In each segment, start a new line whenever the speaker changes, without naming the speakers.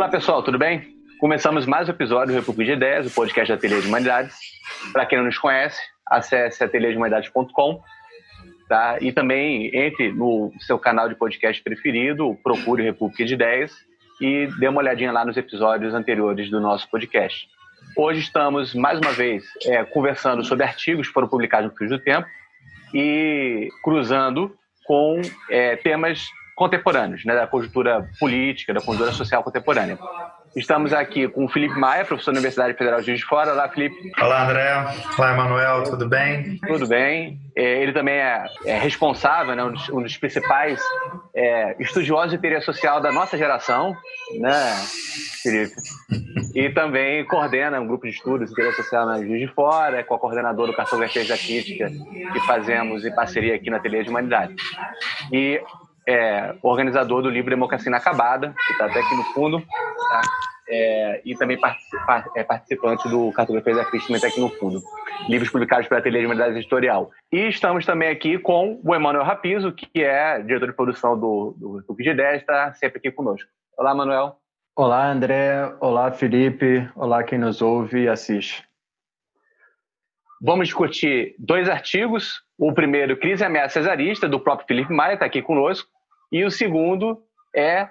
Olá pessoal, tudo bem? Começamos mais um episódio do República de Ideias, o podcast da Ateliê de Humanidades. Para quem não nos conhece, acesse ateliêdehumanidades.com, tá? E também entre no seu canal de podcast preferido, procure o República de Ideias e dê uma olhadinha lá nos episódios anteriores do nosso podcast. Hoje estamos, mais uma vez, conversando sobre artigos que foram publicados no Fio do Tempo e cruzando com temas contemporâneos, né, da conjuntura política, da conjuntura social contemporânea. Estamos aqui com o Felipe Maia, professor da Universidade Federal de Juiz de Fora. Olá, Felipe.
Olá, André. Olá, Emanuel. Tudo bem?
Tudo bem. Ele também é responsável, né, um dos principais estudiosos de teoria social da nossa geração, né, Felipe? E também coordena um grupo de estudos de teoria social na Juiz de Fora, é co-coordenador do Cartografias da Crítica, que fazemos em parceria aqui na Ateliê de Humanidades. E organizador do livro Democracia Inacabada, que está até aqui no fundo, tá? E também participante do Cartografias da Crítica, que está aqui no fundo. Livros publicados pela Ateliê de Humanidades Editorial. E estamos também aqui com o Emanuel Rapizo, que é diretor de produção do República de Ideias, está sempre aqui conosco. Olá, Manuel.
Olá, André. Olá, Felipe. Olá, quem nos ouve e assiste.
Vamos discutir dois artigos. O primeiro, Crise e Ameaça Cesarista, do próprio Felipe Maia, está aqui conosco. E o segundo é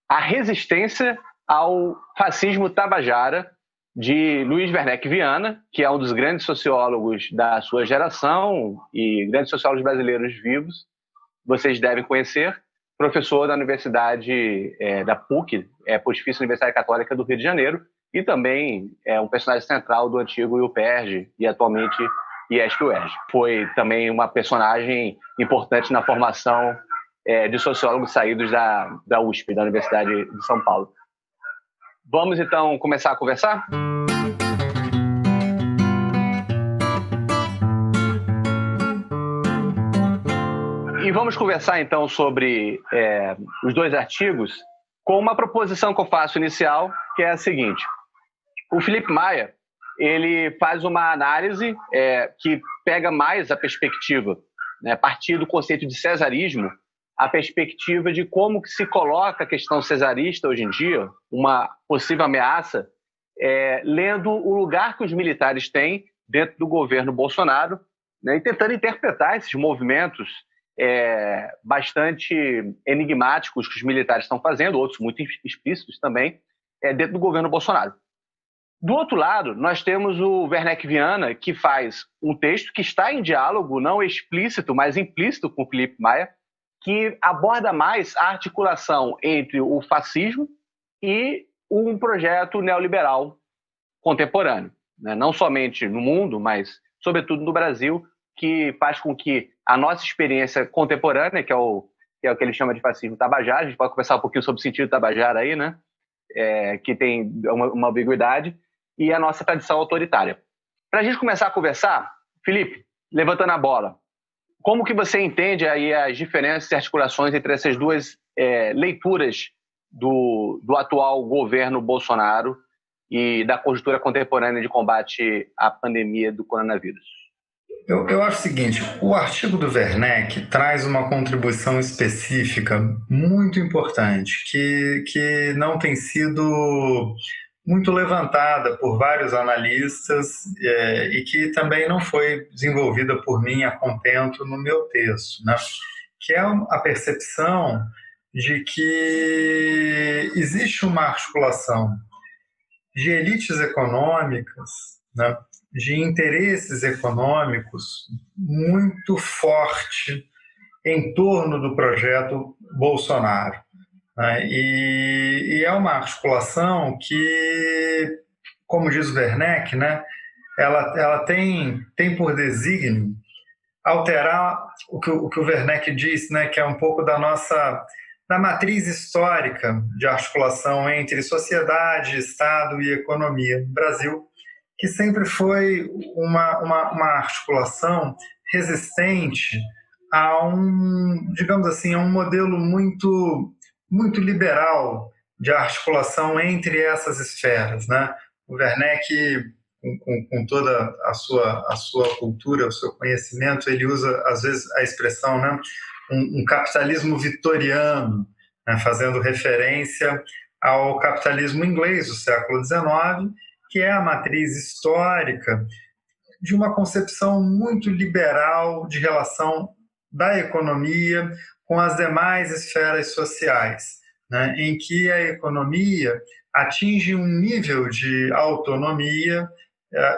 A Resistência ao Fascismo Tabajara, de Luiz Werneck Viana, que é um dos grandes sociólogos da sua geração e grandes sociólogos brasileiros vivos. Vocês devem conhecer, professor da Universidade da PUC, Pontifícia Universidade Católica do Rio de Janeiro, e também é um personagem central do antigo UPERJ e atualmente IESP-UERJ. Foi também uma personagem importante na formação de sociólogos saídos da USP, da Universidade de São Paulo. Vamos, então, começar a conversar? E vamos conversar, então, sobre os dois artigos com uma proposição que eu faço inicial, que é a seguinte. O Felipe Maia, ele faz uma análise que pega mais a perspectiva, né, a partir do conceito de cesarismo, a perspectiva de como que se coloca a questão cesarista hoje em dia, uma possível ameaça, lendo o lugar que os militares têm dentro do governo Bolsonaro, né, e tentando interpretar esses movimentos bastante enigmáticos que os militares estão fazendo, outros muito explícitos também, dentro do governo Bolsonaro. Do outro lado, nós temos o Werneck Viana, que faz um texto que está em diálogo, não explícito, mas implícito com o Felipe Maia, que aborda mais a articulação entre o fascismo e um projeto neoliberal contemporâneo, né? Não somente no mundo, mas sobretudo no Brasil, que faz com que a nossa experiência contemporânea, que é o que ele chama de fascismo tabajara, a gente pode conversar um pouquinho sobre o sentido tabajara aí, né? Que tem uma ambiguidade, e a nossa tradição autoritária. Para a gente começar a conversar, Felipe, levantando a bola, como que você entende aí as diferenças e articulações entre essas duas leituras do atual governo Bolsonaro e da conjuntura contemporânea de combate à pandemia do coronavírus?
Eu acho o seguinte, o artigo do Werneck traz uma contribuição específica muito importante, que não tem sido muito levantada por vários analistas e que também não foi desenvolvida por mim a contento no meu texto, né? Que é a percepção de que existe uma articulação de elites econômicas, né, de interesses econômicos muito forte em torno do projeto Bolsonaro. E é uma articulação que, como diz o Werneck, né, ela tem por desígnio alterar o que o Werneck diz, né, que é um pouco da matriz histórica de articulação entre sociedade, Estado e economia no Brasil, que sempre foi uma articulação resistente a digamos assim, a um modelo muito liberal de articulação entre essas esferas, né? O Werneck, com toda a sua cultura, o seu conhecimento, ele usa, às vezes, a expressão, né, um capitalismo vitoriano, né, fazendo referência ao capitalismo inglês do século XIX, que é a matriz histórica de uma concepção muito liberal de relação da economia com as demais esferas sociais, né, em que a economia atinge um nível de autonomia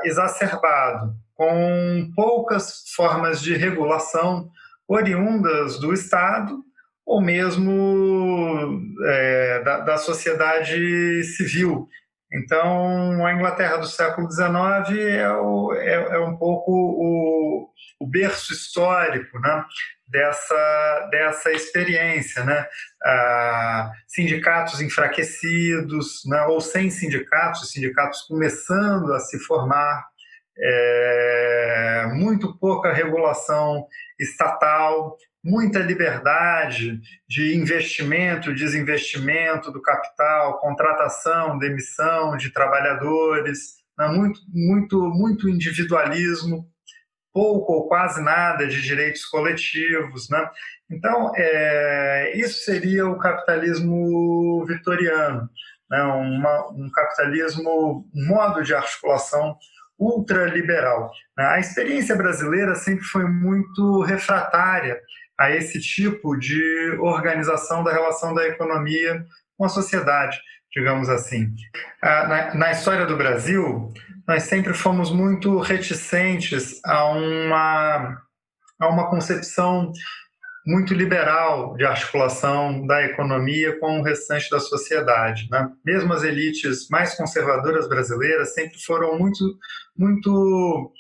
exacerbado, com poucas formas de regulação oriundas do Estado ou mesmo da sociedade civil. Então, a Inglaterra do século XIX é um pouco o berço histórico, né, dessa experiência, né? Sindicatos enfraquecidos, né, ou sem sindicatos começando a se formar, muito pouca regulação estatal, muita liberdade de investimento, desinvestimento do capital, contratação, demissão de trabalhadores, né? Muito individualismo, pouco ou quase nada de direitos coletivos, né? Então, isso seria o capitalismo vitoriano, né? Um capitalismo, um modo de articulação ultraliberal. A experiência brasileira sempre foi muito refratária a esse tipo de organização da relação da economia com a sociedade, digamos assim. Na história do Brasil, nós sempre fomos muito reticentes a uma concepção muito liberal de articulação da economia com o restante da sociedade, né? Mesmo as elites mais conservadoras brasileiras sempre foram muito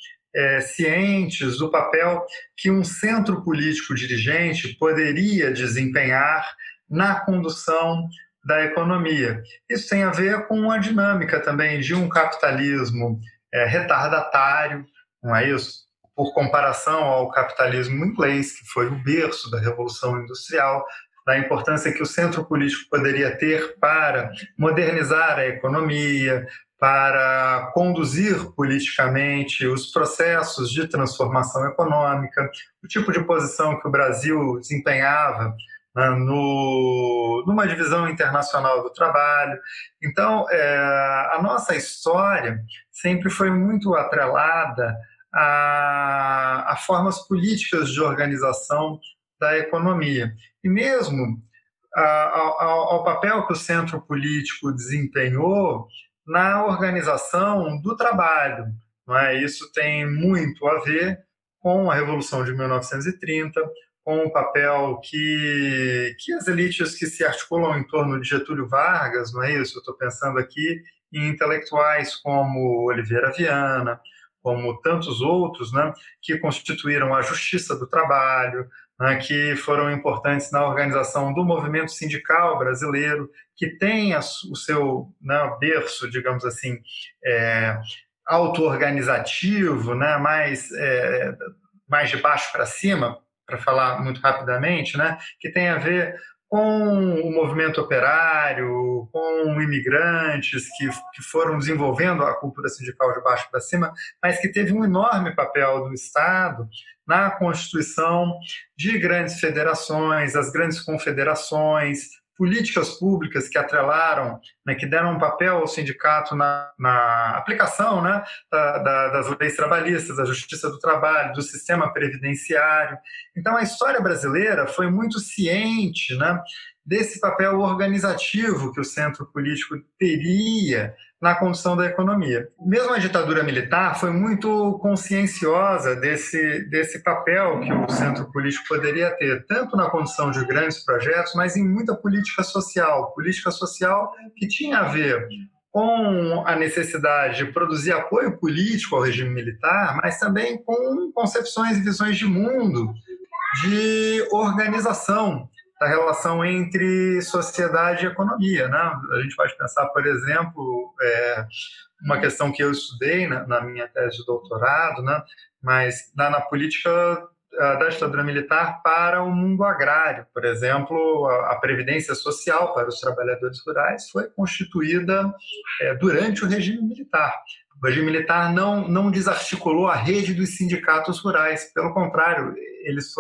cientes do papel que um centro político dirigente poderia desempenhar na condução da economia. Isso tem a ver com a dinâmica também de um capitalismo retardatário, não é isso? Por comparação ao capitalismo inglês, que foi o berço da Revolução Industrial, da importância que o centro político poderia ter para modernizar a economia, para conduzir politicamente os processos de transformação econômica, o tipo de posição que o Brasil desempenhava, né, numa divisão internacional do trabalho. Então, a nossa história sempre foi muito atrelada a formas políticas de organização da economia. E mesmo ao papel que o centro político desempenhou na organização do trabalho. Não é? Isso tem muito a ver com a Revolução de 1930, com o papel que as elites que se articulam em torno de Getúlio Vargas, não é isso? Eu estou pensando aqui em intelectuais como Oliveira Viana, como tantos outros, né, que constituíram a Justiça do Trabalho, né, que foram importantes na organização do movimento sindical brasileiro, que tem o seu, né, berço, digamos assim, auto-organizativo, né, mais de baixo para cima, para falar muito rapidamente, né, que tem a ver com o movimento operário, com imigrantes que foram desenvolvendo a cultura sindical de baixo para cima, mas que teve um enorme papel do Estado na constituição de grandes federações, as grandes confederações, políticas públicas que atrelaram, né, que deram um papel ao sindicato na aplicação, né, das leis trabalhistas, da justiça do trabalho, do sistema previdenciário. Então, a história brasileira foi muito ciente, né, desse papel organizativo que o centro político teria na condução da economia. Mesmo a ditadura militar foi muito conscienciosa desse papel que o centro político poderia ter, tanto na condução de grandes projetos, mas em muita política social que tinha a ver com a necessidade de produzir apoio político ao regime militar, mas também com concepções e visões de mundo, de organização da relação entre sociedade e economia, né? A gente pode pensar, por exemplo, uma questão que eu estudei na minha tese de doutorado, né? Mas na política da ditadura militar para o mundo agrário. Por exemplo, a previdência social para os trabalhadores rurais foi constituída durante o regime militar. O regime militar não desarticulou a rede dos sindicatos rurais, pelo contrário, eles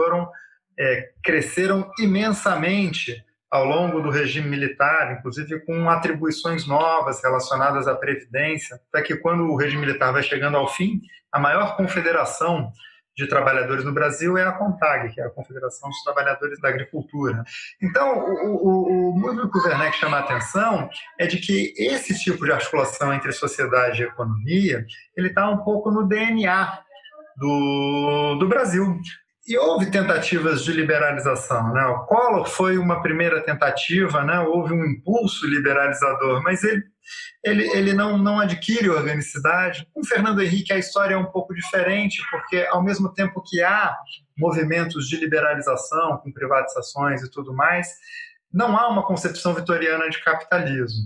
cresceram imensamente ao longo do regime militar, inclusive com atribuições novas relacionadas à previdência, até que quando o regime militar vai chegando ao fim, a maior confederação de trabalhadores no Brasil é a CONTAG, que é a Confederação dos Trabalhadores da Agricultura. Então, o movimento que o Werneck chama a atenção é de que esse tipo de articulação entre sociedade e economia, ele está um pouco no DNA do Brasil. E houve tentativas de liberalização, né? O Collor foi uma primeira tentativa, né? Houve um impulso liberalizador, mas ele não adquire organicidade. Com Fernando Henrique a história é um pouco diferente, porque ao mesmo tempo que há movimentos de liberalização, com privatizações e tudo mais, não há uma concepção vitoriana de capitalismo.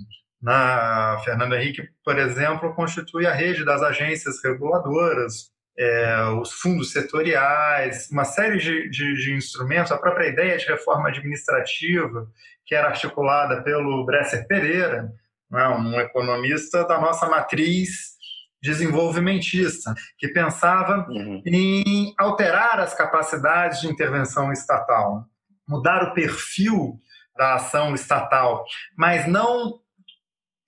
Fernando Henrique, por exemplo, constitui a rede das agências reguladoras, os fundos setoriais, uma série de instrumentos, a própria ideia de reforma administrativa, que era articulada pelo Bresser Pereira, né, um economista da nossa matriz desenvolvimentista, que pensava em alterar as capacidades de intervenção estatal, mudar o perfil da ação estatal, mas não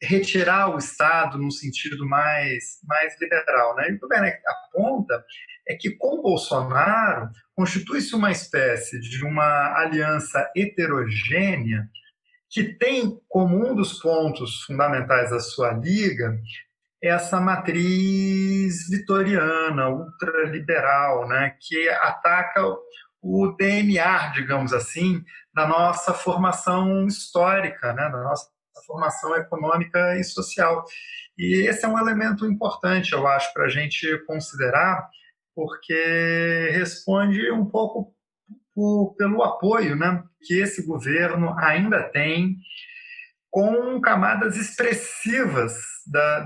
retirar o Estado num sentido mais liberal, né? E o que o Werneck aponta é que com Bolsonaro constitui-se uma espécie de uma aliança heterogênea que tem como um dos pontos fundamentais da sua liga essa matriz vitoriana, ultraliberal, né? Que ataca o DNA, digamos assim, da nossa formação histórica, né? Da nossa formação econômica e social. E esse é um elemento importante, eu acho, para a gente considerar, porque responde um pouco pelo apoio, né, que esse governo ainda tem com camadas expressivas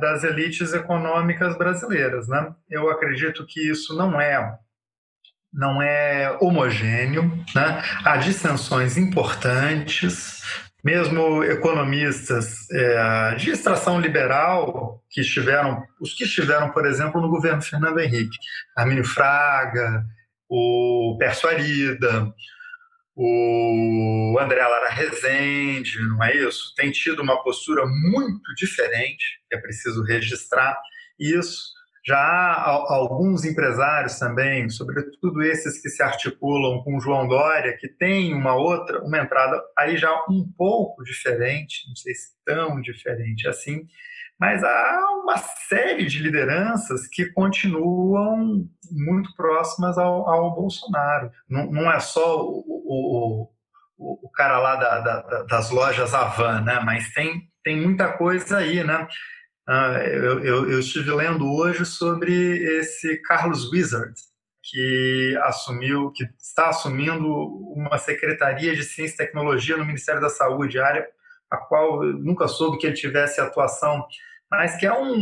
das elites econômicas brasileiras, né? Eu acredito que isso não é homogêneo, né? Há dissensões importantes. Mesmo economistas de extração liberal, os que estiveram, por exemplo, no governo Fernando Henrique, Armínio Fraga, o Pércio Arida, o André Lara Rezende, não é isso? Tem tido uma postura muito diferente, que é preciso registrar isso. Já há alguns empresários também, sobretudo esses que se articulam com João Dória, que tem uma entrada aí já um pouco diferente, não sei se tão diferente assim, mas há uma série de lideranças que continuam muito próximas ao Bolsonaro. Não é só o cara lá das lojas Havan, né? Mas tem muita coisa aí, né? Eu estive lendo hoje sobre esse Carlos Wizard, que está assumindo uma secretaria de Ciência e Tecnologia no Ministério da Saúde, área a qual eu nunca soube que ele tivesse atuação, mas que é um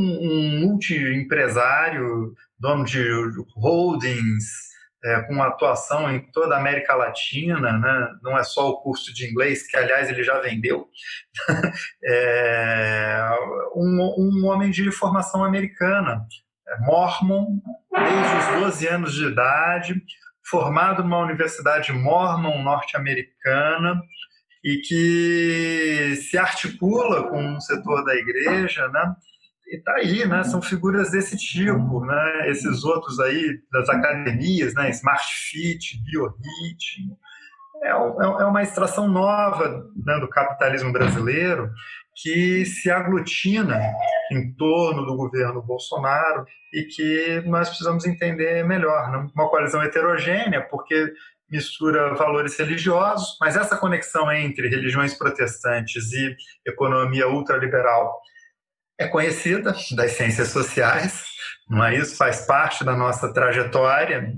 multi-empresário, dono de holdings, com atuação em toda a América Latina, né? Não é só o curso de inglês, que, aliás, ele já vendeu. Um homem de formação americana, Mormon, desde os 12 anos de idade, formado numa universidade Mormon norte-americana, e que se articula com um setor da igreja, né? E está aí, né? São figuras desse tipo, né? Esses outros aí das academias, né? Smart Fit, Biorritmo. É uma extração nova, né, do capitalismo brasileiro que se aglutina em torno do governo Bolsonaro e que nós precisamos entender melhor, né? Uma coalizão heterogênea, porque mistura valores religiosos, mas essa conexão entre religiões protestantes e economia ultraliberal é conhecida das ciências sociais, não é isso? Faz parte da nossa trajetória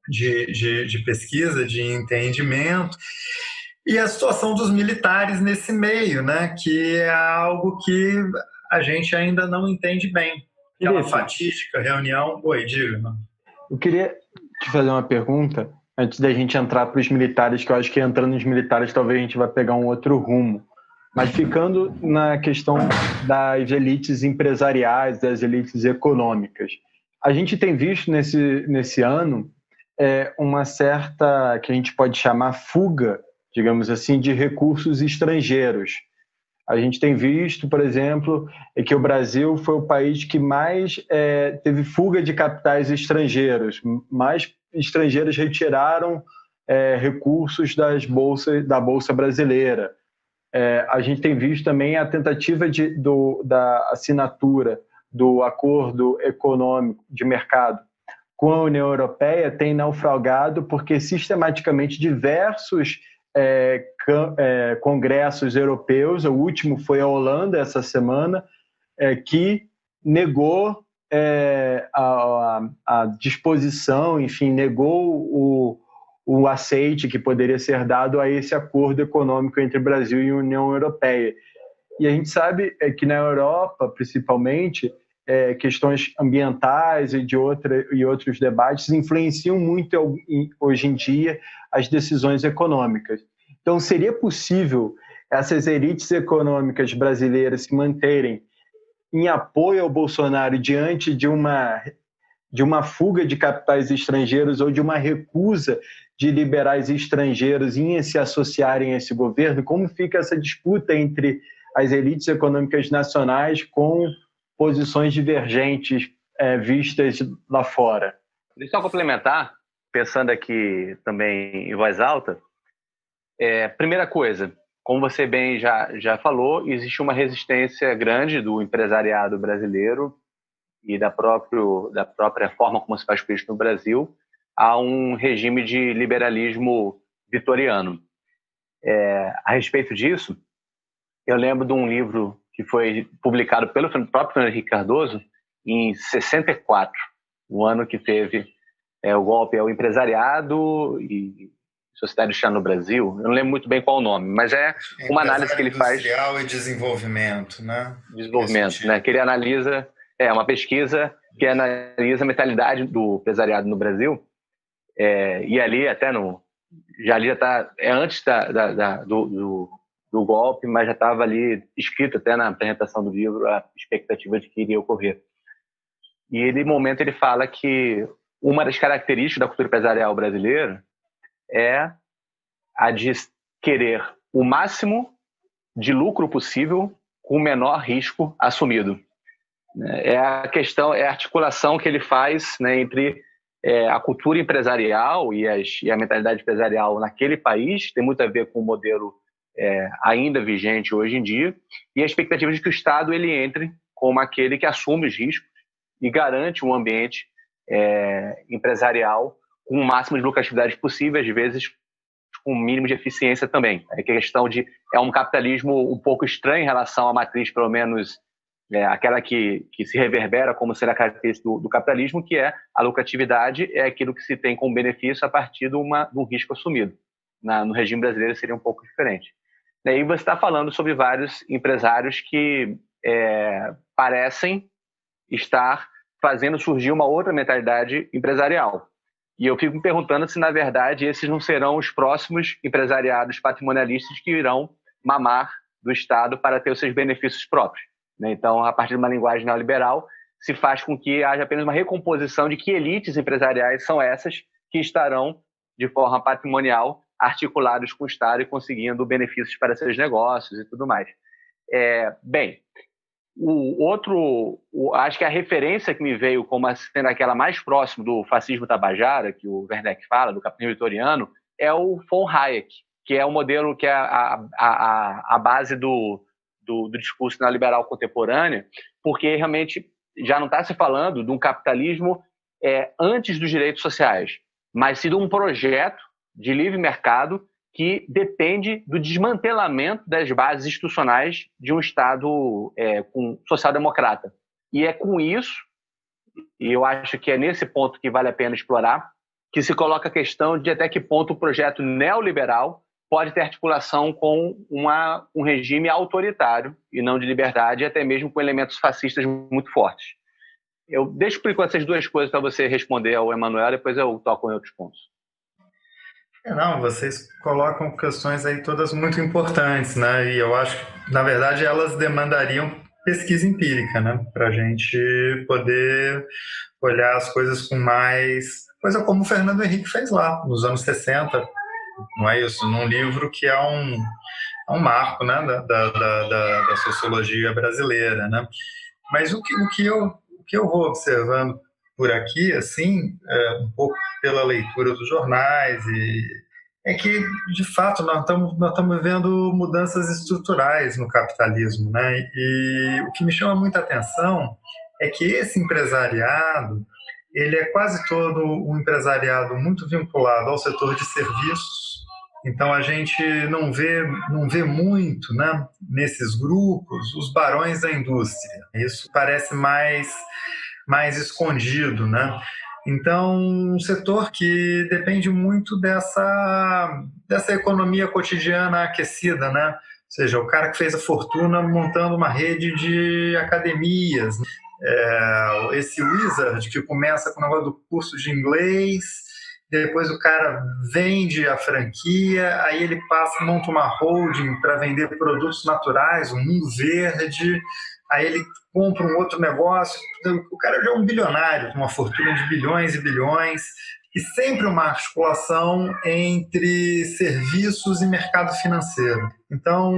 de pesquisa, de entendimento, e a situação dos militares nesse meio, né? Que é algo que a gente ainda não entende bem. Aquela fatídica reunião... Oi, diga.
Eu queria te fazer uma pergunta, antes da gente entrar para os militares, que eu acho que entrando nos militares talvez a gente vai pegar um outro rumo. Mas ficando na questão das elites empresariais, das elites econômicas, a gente tem visto nesse ano uma certa, que a gente pode chamar fuga digamos assim, de recursos estrangeiros. A gente tem visto, por exemplo, que o Brasil foi o país que mais teve fuga de capitais estrangeiros. Mais estrangeiros retiraram recursos da Bolsa Brasileira. A gente tem visto também a tentativa da assinatura do acordo econômico de mercado com a União Europeia tem naufragado porque sistematicamente diversos congressos europeus, o último foi a Holanda essa semana, que negou a disposição, enfim, negou o aceite que poderia ser dado a esse acordo econômico entre Brasil e União Europeia. E a gente sabe que na Europa, principalmente, questões ambientais e outros debates influenciam muito hoje em dia as decisões econômicas. Então, seria possível essas elites econômicas brasileiras se manterem em apoio ao Bolsonaro diante de uma fuga de capitais estrangeiros ou de uma recusa de liberais estrangeiros em se associarem a esse governo? Como fica essa disputa entre as elites econômicas nacionais com posições divergentes vistas lá fora?
Deixa eu complementar, pensando aqui também em voz alta. Primeira coisa, como você bem já falou, existe uma resistência grande do empresariado brasileiro e da própria forma como se faz política no Brasil a um regime de liberalismo vitoriano. A respeito disso, eu lembro de um livro que foi publicado pelo próprio Fernando Henrique Cardoso em 64, o ano que teve o golpe ao empresariado e Sociedade Industrial no Brasil. Eu não lembro muito bem qual o nome, mas é uma análise que ele faz...
Industrial e desenvolvimento, né?
Desenvolvimento, né? Que ele analisa... uma pesquisa que analisa a mentalidade do empresariado no Brasil. E ali até já está antes do golpe, mas já estava ali escrito até na apresentação do livro a expectativa de que iria ocorrer. E ele, no momento, ele fala que uma das características da cultura empresarial brasileira é a de querer o máximo de lucro possível com o menor risco assumido. É a articulação que ele faz, né, entre a cultura empresarial e a mentalidade empresarial naquele país, tem muito a ver com o modelo ainda vigente hoje em dia, e a expectativa de que o Estado ele entre como aquele que assume os riscos e garante um ambiente empresarial com o máximo de lucratividade possível, às vezes com o mínimo de eficiência também. A questão é um capitalismo um pouco estranho em relação à matriz, pelo menos aquela que se reverbera como sendo a característica do capitalismo, que é a lucratividade, é aquilo que se tem como benefício a partir de um risco assumido. No regime brasileiro seria um pouco diferente. E aí você está falando sobre vários empresários que parecem estar fazendo surgir uma outra mentalidade empresarial. E eu fico me perguntando se, na verdade, esses não serão os próximos empresariados patrimonialistas que irão mamar do Estado para ter os seus benefícios próprios. Então, a partir de uma linguagem neoliberal, se faz com que haja apenas uma recomposição de que elites empresariais são essas que estarão, de forma patrimonial, articulados com o Estado e conseguindo benefícios para seus negócios e tudo mais. Acho que a referência que me veio como sendo aquela mais próxima do fascismo tabajara, que o Werneck fala, do capitalismo vitoriano, é o von Hayek, que é o modelo que é a base do discurso neoliberal contemporâneo, porque realmente já não está se falando de um capitalismo antes dos direitos sociais, mas sim de um projeto de livre mercado que depende do desmantelamento das bases institucionais de um Estado social-democrata. E é com isso, e eu acho que é nesse ponto que vale a pena explorar, que se coloca a questão de até que ponto o projeto neoliberal pode ter articulação com um regime autoritário e não de liberdade, até mesmo com elementos fascistas muito fortes. Eu deixo por enquanto essas duas coisas para você responder ao Emanuel, depois eu toco em outros pontos.
Não, vocês colocam questões aí todas muito importantes, né? E eu acho que, na verdade, elas demandariam pesquisa empírica, né? Para a gente poder olhar as coisas com mais... Coisa como o Fernando Henrique fez lá, nos anos 60, não é isso? Num livro que é um marco, né, da sociologia brasileira, né? Mas o que eu vou observando por aqui, assim, um pouco pela leitura dos jornais, é que, de fato, nós estamos vendo mudanças estruturais no capitalismo, né? E o que me chama muita atenção é que esse empresariado, ele é quase todo um empresariado muito vinculado ao setor de serviços. Então a gente não vê muito, né, nesses grupos os barões da indústria. Isso parece mais escondido, né? Então, um setor que depende muito dessa economia cotidiana aquecida, né? Ou seja, o cara que fez a fortuna montando uma rede de academias, esse wizard que começa com o negócio do curso de inglês, depois o cara vende a franquia, aí ele monta uma holding para vender produtos naturais, um mundo verde, aí ele compra um outro negócio, o cara já é um bilionário, com uma fortuna de bilhões e bilhões, e sempre uma articulação entre serviços e mercado financeiro. Então,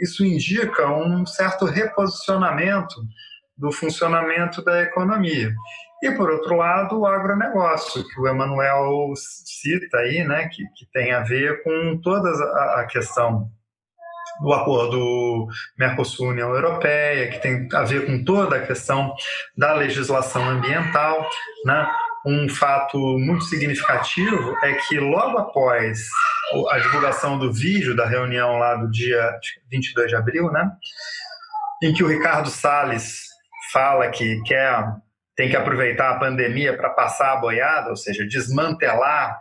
isso indica um certo reposicionamento do funcionamento da economia. E, por outro lado, o agronegócio, que o Emanuel cita aí, né, que tem a ver com toda a questão do acordo Mercosul-União Europeia, que tem a ver com toda a questão da legislação ambiental, né? Um fato muito significativo é que logo após a divulgação do vídeo da reunião lá do dia 22 de abril, né, em que o Ricardo Salles fala que tem que aproveitar a pandemia para passar a boiada, ou seja, desmantelar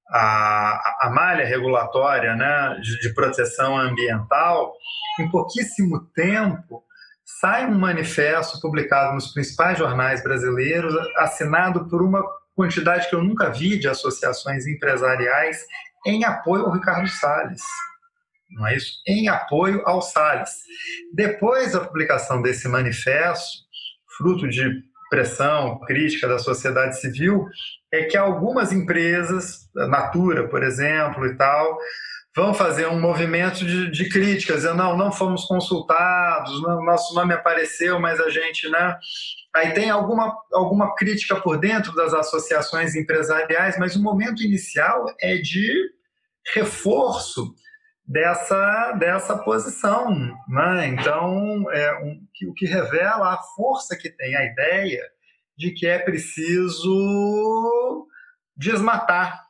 a malha regulatória, né, de proteção ambiental, em pouquíssimo tempo sai um manifesto publicado nos principais jornais brasileiros, assinado por uma quantidade que eu nunca vi de associações empresariais em apoio ao Ricardo Salles. Não é isso? Em apoio ao Salles. Depois da publicação desse manifesto, fruto de pressão, crítica da sociedade civil, é que algumas empresas, a Natura, por exemplo, e tal, vão fazer um movimento de críticas, dizendo, não fomos consultados, nosso nome apareceu, mas a gente, né? Aí tem alguma crítica por dentro das associações empresariais, mas o momento inicial é de reforço dessa posição, né? Então, o que revela a força que tem a ideia de que é preciso desmatar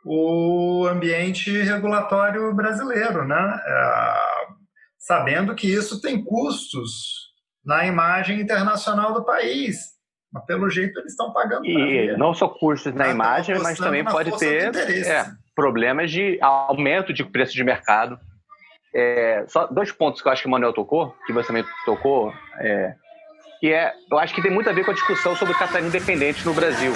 o ambiente regulatório brasileiro, né? Sabendo que isso tem custos na imagem internacional do país. Mas, pelo jeito, eles estão pagando para ver.
E não só custos na imagem, mas também pode ter problemas de aumento de preço de mercado. Só 2 pontos que eu acho que o Manuel tocou, que você também tocou, eu acho que tem muito a ver com a discussão sobre o capitalismo independente no Brasil.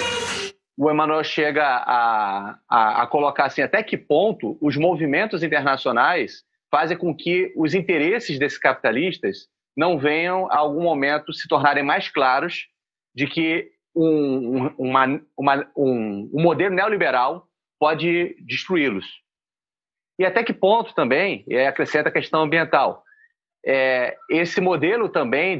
O Emanuel chega a colocar assim, até que ponto os movimentos internacionais fazem com que os interesses desses capitalistas não venham, a algum momento, se tornarem mais claros de que um modelo neoliberal pode destruí-los. E até que ponto também, acrescenta a questão ambiental, esse modelo também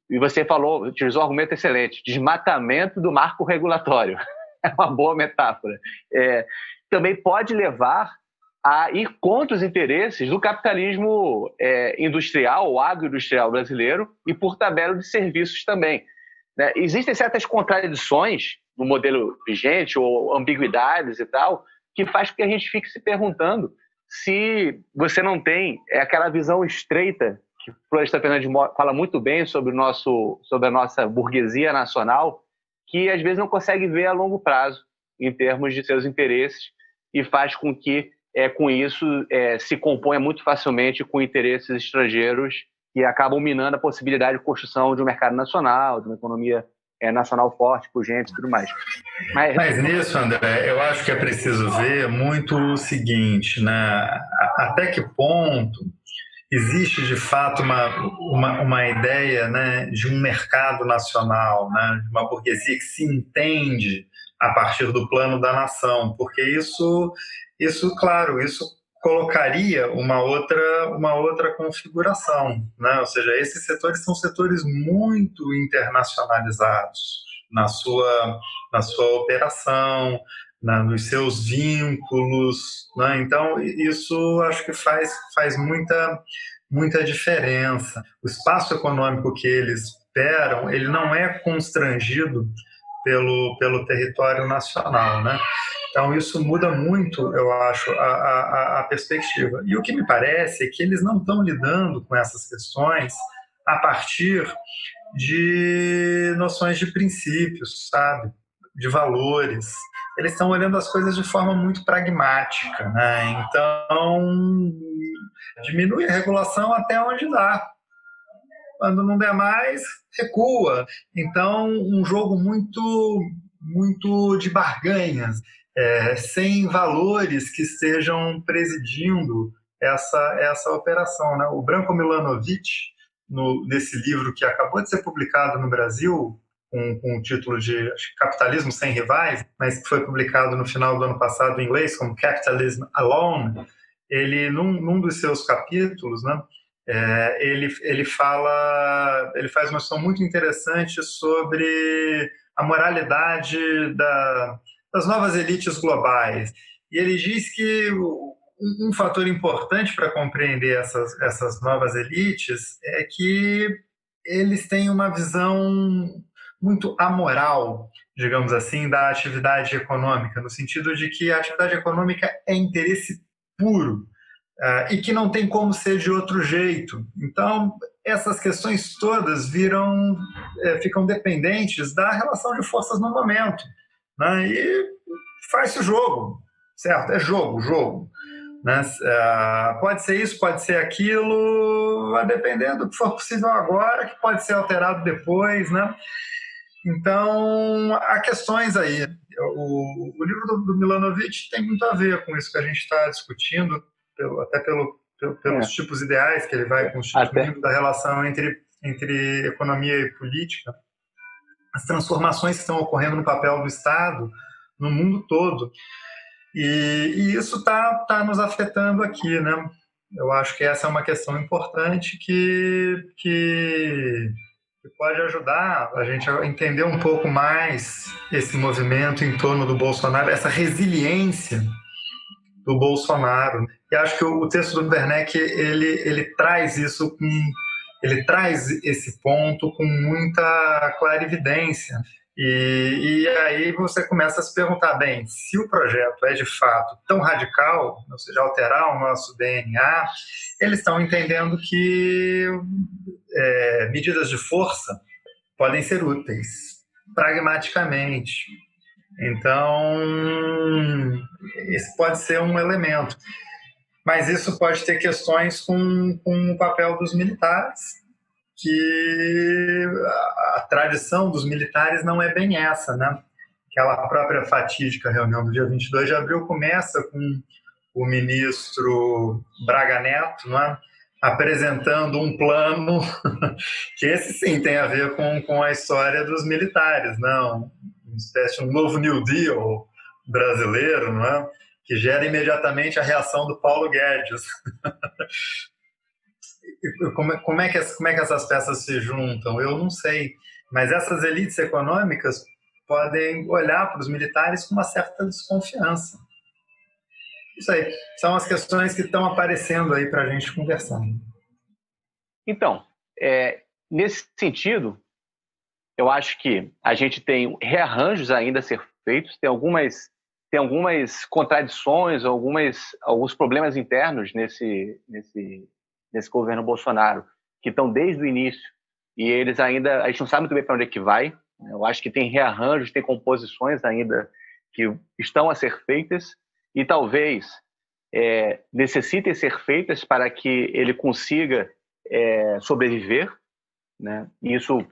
e você utilizou um argumento excelente, desmatamento do marco regulatório, é uma boa metáfora, também pode levar a ir contra os interesses do capitalismo industrial ou agroindustrial brasileiro e, por tabela, de serviços também. Né? Existem certas contradições no modelo vigente ou ambiguidades e tal, que faz com que a gente fique se perguntando se você não tem aquela visão estreita que o Florestan Fernandes fala muito bem sobre a nossa burguesia nacional, que às vezes não consegue ver a longo prazo em termos de seus interesses e faz com que, com isso, se componha muito facilmente com interesses estrangeiros que acabam minando a possibilidade de construção de um mercado nacional, de uma economia nacional forte, pujante e tudo mais.
Mas nisso, André, eu acho que é preciso ver muito o seguinte, né? Até que ponto existe, de fato, uma ideia, né, de um mercado nacional, né, de uma burguesia que se entende a partir do plano da nação, porque isso claro, isso colocaria uma outra configuração, né? Ou seja, esses setores são setores muito internacionalizados na sua operação, nos seus vínculos, né? Então isso acho que faz muita diferença. O espaço econômico que eles operam, ele não é constrangido pelo território nacional, né? Então, isso muda muito, eu acho, a perspectiva. E o que me parece é que eles não estão lidando com essas questões a partir de noções de princípios, sabe? De valores. Eles estão olhando as coisas de forma muito pragmática, né? Então, diminui a regulação até onde dá. Quando não der mais, recua. Então, um jogo muito de barganhas, sem valores que estejam presidindo essa operação, né? O Branko Milanovic, nesse livro que acabou de ser publicado no Brasil, com o título de Capitalismo Sem Rivais, mas que foi publicado no final do ano passado em inglês como Capitalism Alone, ele, num dos seus capítulos, né, ele faz uma questão muito interessante sobre a moralidade das novas elites globais. E ele diz que um fator importante para compreender essas novas elites é que eles têm uma visão muito amoral, digamos assim, da atividade econômica, no sentido de que a atividade econômica é interesse puro, e que não tem como ser de outro jeito. Então, essas questões todas ficam dependentes da relação de forças no momento, né? E faz-se o jogo, certo? É jogo. Né? Pode ser isso, pode ser aquilo, vai depender do que for possível agora, que pode ser alterado depois, né? Então, há questões aí. O livro do Milanovic tem muito a ver com isso que a gente está discutindo, até pelos tipos ideais que ele vai constituindo da relação entre economia e política, as transformações que estão ocorrendo no papel do Estado no mundo todo. E isso está nos afetando aqui, né? Eu acho que essa é uma questão importante que pode ajudar a gente a entender um pouco mais esse movimento em torno do Bolsonaro, essa resiliência do Bolsonaro. E acho que o texto do Werneck, ele traz isso ele traz esse ponto com muita clarividência. E aí você começa a se perguntar, bem, se o projeto é de fato tão radical, ou seja, alterar o nosso DNA, eles estão entendendo que medidas de força podem ser úteis, pragmaticamente. Então, esse pode ser um elemento. Mas isso pode ter questões com o papel dos militares, que a tradição dos militares não é bem essa, né? Aquela própria fatídica reunião do dia 22 de abril começa com o ministro Braga Neto, né, apresentando um plano que esse sim tem a ver com a história dos militares, não? Uma espécie de um novo New Deal brasileiro, não é? Que gera imediatamente a reação do Paulo Guedes. Como é que essas peças se juntam? Eu não sei. Mas essas elites econômicas podem olhar para os militares com uma certa desconfiança. Isso aí. São as questões que estão aparecendo aí para a gente conversar.
Então, nesse sentido, eu acho que a gente tem rearranjos ainda a ser feitos, tem algumas contradições, alguns problemas internos nesse governo Bolsonaro, que estão desde o início, e eles ainda, a gente não sabe muito bem para onde é que vai. Eu acho que tem rearranjos, tem composições ainda que estão a ser feitas, e talvez necessitem ser feitas para que ele consiga sobreviver, né? Isso,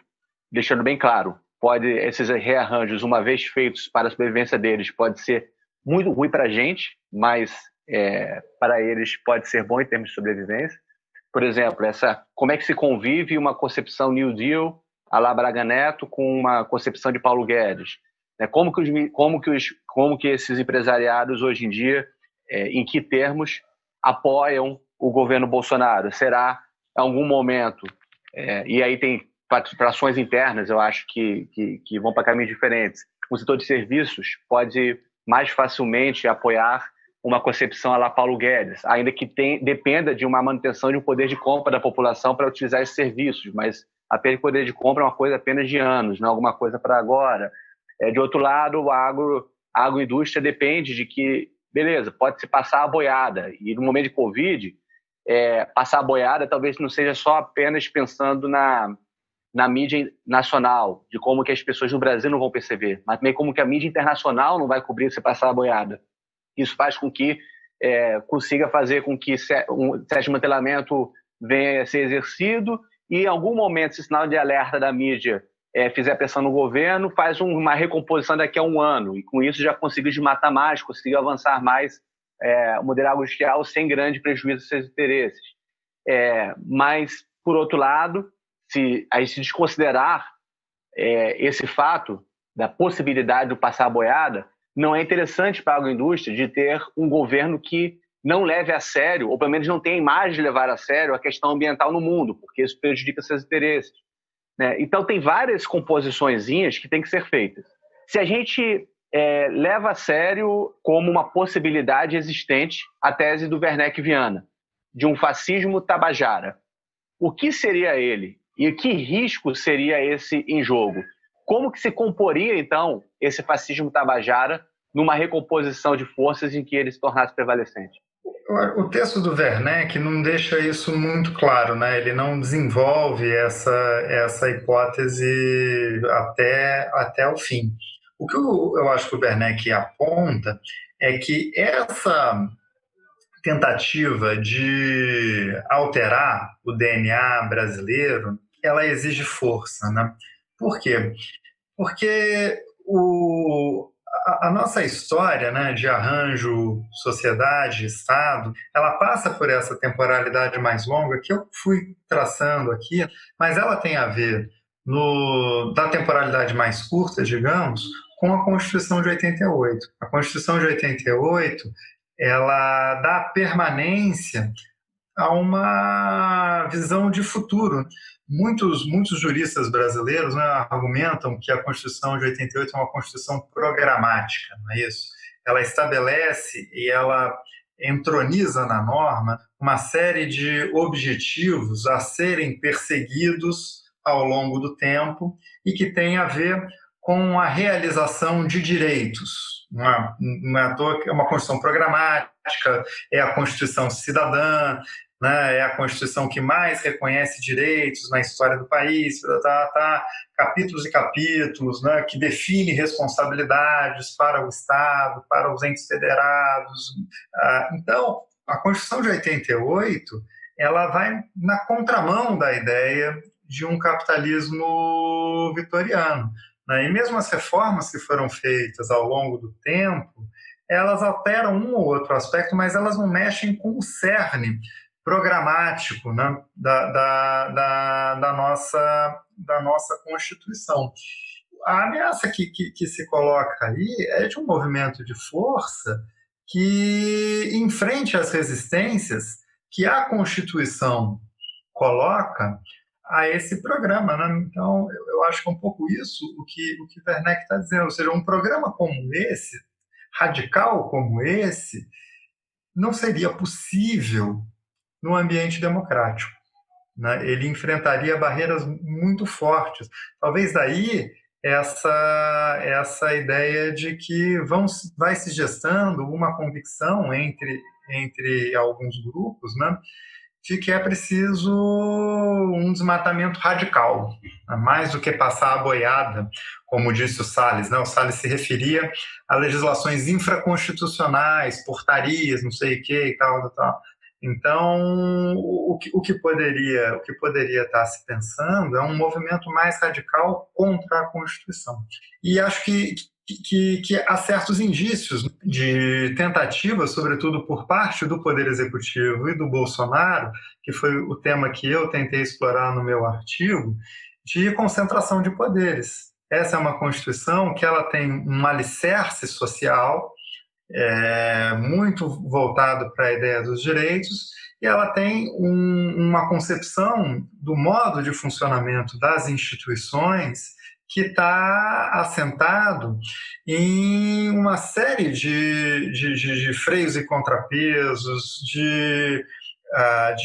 deixando bem claro, esses rearranjos, uma vez feitos para a sobrevivência deles, pode ser muito ruim para a gente, mas para eles pode ser bom em termos de sobrevivência. Por exemplo, como é que se convive uma concepção New Deal à la Braga Neto com uma concepção de Paulo Guedes? né? Como que esses empresariados hoje em dia, em que termos, apoiam o governo Bolsonaro? Será em algum momento, e aí tem trações internas, eu acho que vão para caminhos diferentes. O setor de serviços pode mais facilmente apoiar uma concepção à la Paulo Guedes, ainda que dependa de uma manutenção de um poder de compra da população para utilizar esses serviços, mas a perda de poder de compra é uma coisa apenas de anos, não é alguma coisa para agora. De outro lado, a agroindústria depende de que, beleza, pode-se passar a boiada, e no momento de Covid, passar a boiada talvez não seja só apenas pensando na mídia nacional, de como que as pessoas no Brasil não vão perceber, mas também como que a mídia internacional não vai cobrir se passar a boiada. Isso faz com que consiga fazer com que um certo desmantelamento venha a ser exercido e, em algum momento, esse sinal de alerta da mídia fizer pressão no governo, faz uma recomposição daqui a um ano. E, com isso, já conseguiu desmatar mais, conseguiu avançar mais o modelo agroindustrial sem grande prejuízo dos seus interesses. Mas, por outro lado, se desconsiderar esse fato da possibilidade de passar a boiada, não é interessante para a agroindústria de ter um governo que não leve a sério, ou pelo menos não tenha a imagem de levar a sério a questão ambiental no mundo, porque isso prejudica seus interesses, né? Então, tem várias composiçõezinhas que têm que ser feitas. Se a gente leva a sério como uma possibilidade existente a tese do Werneck Viana, de um fascismo tabajara, o que seria ele? E que risco seria esse em jogo? Como que se comporia, então, esse fascismo tabajara numa recomposição de forças em que ele se tornasse prevalecente?
O texto do Werneck não deixa isso muito claro, né? Ele não desenvolve essa hipótese até o fim. O que eu acho que o Werneck aponta é que essa tentativa de alterar o DNA brasileiro, ela exige força, né? Por quê? Porque a nossa história, né, de arranjo sociedade, Estado, ela passa por essa temporalidade mais longa que eu fui traçando aqui, mas ela tem a ver da temporalidade mais curta, digamos, com a Constituição de 88. A Constituição de 88, ela dá permanência a uma visão de futuro. Muitos juristas brasileiros, né, argumentam que a Constituição de 88 é uma Constituição programática, não é isso? Ela estabelece e ela entroniza na norma uma série de objetivos a serem perseguidos ao longo do tempo e que tem a ver com a realização de direitos. Não é à toa que é uma Constituição programática, é a Constituição cidadã, né, é a Constituição que mais reconhece direitos na história do país, capítulos e capítulos, né, que define responsabilidades para o Estado, para os entes federados. Então, a Constituição de 88 ela vai na contramão da ideia de um capitalismo vitoriano, né? E mesmo as reformas que foram feitas ao longo do tempo, elas alteram um ou outro aspecto, mas elas não mexem com o cerne programático, né, da nossa Constituição. A ameaça que se coloca aí é de um movimento de força que enfrente as resistências que a Constituição coloca a esse programa, né? Então, eu acho que é um pouco isso o que Werneck está dizendo. Ou seja, um programa como esse, radical como esse, não seria possível no ambiente democrático, né? Ele enfrentaria barreiras muito fortes. Talvez daí essa ideia de que vai se gestando uma convicção entre alguns grupos, né, de que é preciso um desmatamento radical, né, mais do que passar a boiada, como disse o Salles, né? O Salles se referia a legislações infraconstitucionais, portarias, não sei o que e tal. Então, o que poderia estar se pensando é um movimento mais radical contra a Constituição. E acho que há certos indícios de tentativa, sobretudo por parte do Poder Executivo e do Bolsonaro, que foi o tema que eu tentei explorar no meu artigo, de concentração de poderes, Essa é uma Constituição que ela tem um alicerce social muito voltado para a ideia dos direitos, e ela tem uma concepção do modo de funcionamento das instituições que está assentado em uma série de freios e contrapesos, de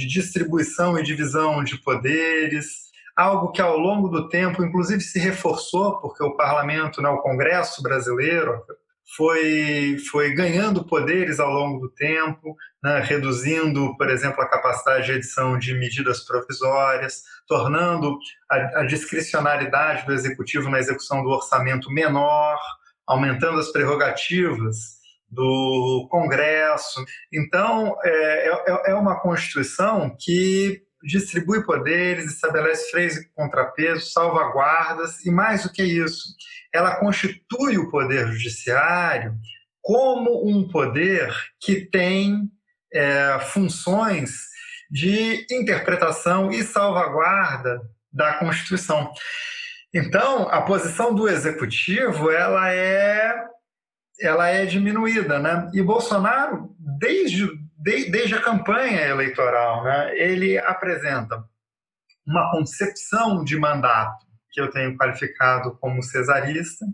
distribuição e divisão de poderes, algo que ao longo do tempo, inclusive, se reforçou, porque o parlamento, o Congresso brasileiro, foi ganhando poderes ao longo do tempo, né, reduzindo, por exemplo, a capacidade de edição de medidas provisórias, tornando a discricionariedade do executivo na execução do orçamento menor, aumentando as prerrogativas do Congresso. Então, é uma Constituição que distribui poderes, estabelece freios e contrapesos, salvaguardas, e mais do que isso, ela constitui o Poder Judiciário como um poder que tem funções de interpretação e salvaguarda da Constituição. Então, a posição do Executivo ela é diminuída, né? E Bolsonaro, desde a campanha eleitoral, né, ele apresenta uma concepção de mandato que eu tenho qualificado como cesarista,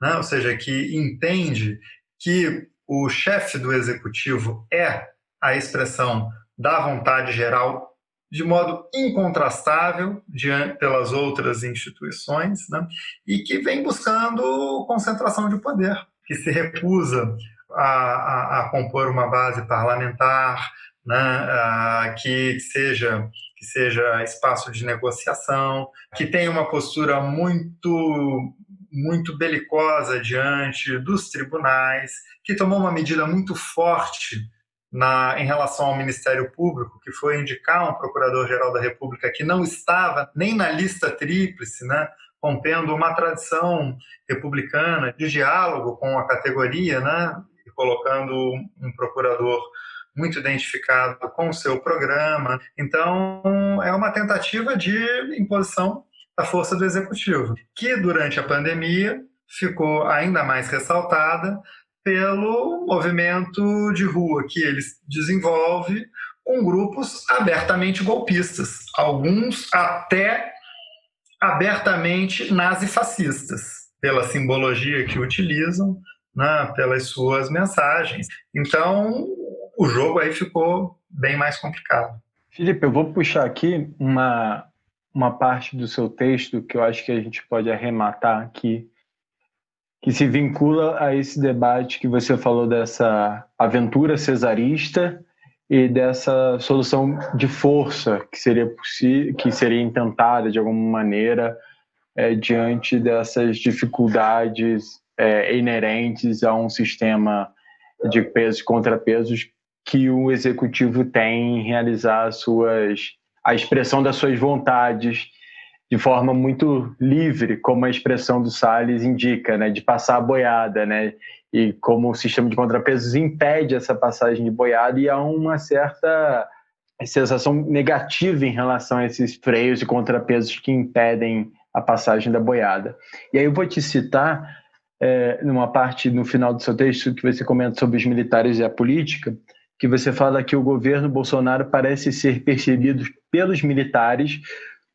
né, ou seja, que entende que o chefe do executivo é a expressão da vontade geral de modo incontrastável pelas outras instituições, né, e que vem buscando concentração de poder, que se recusa a compor uma base parlamentar, né, que seja espaço de negociação, que tenha uma postura muito belicosa diante dos tribunais, que tomou uma medida muito forte em relação ao Ministério Público, que foi indicar um Procurador-Geral da República que não estava nem na lista tríplice, né, rompendo uma tradição republicana de diálogo com a categoria, né, e colocando um procurador muito identificado com o seu programa. Então, é uma tentativa de imposição da força do Executivo, que durante a pandemia ficou ainda mais ressaltada pelo movimento de rua que ele desenvolve com grupos abertamente golpistas, alguns até abertamente nazifascistas, pela simbologia que utilizam, né, pelas suas mensagens. Então, o jogo aí ficou bem mais complicado.
Felipe, eu vou puxar aqui uma parte do seu texto que eu acho que a gente pode arrematar aqui, que se vincula a esse debate que você falou dessa aventura cesarista e dessa solução de força que seria possível, que seria intentada de alguma maneira diante dessas dificuldades inerentes a um sistema de pesos e contrapesos que o executivo tem em realizar a expressão das suas vontades de forma muito livre, como a expressão do Salles indica, né, de passar a boiada, né, e como o sistema de contrapesos impede essa passagem de boiada, e há uma certa sensação negativa em relação a esses freios e contrapesos que impedem a passagem da boiada. E aí eu vou te citar numa parte no final do seu texto que você comenta sobre os militares e a política, que você fala que o governo Bolsonaro parece ser percebido pelos militares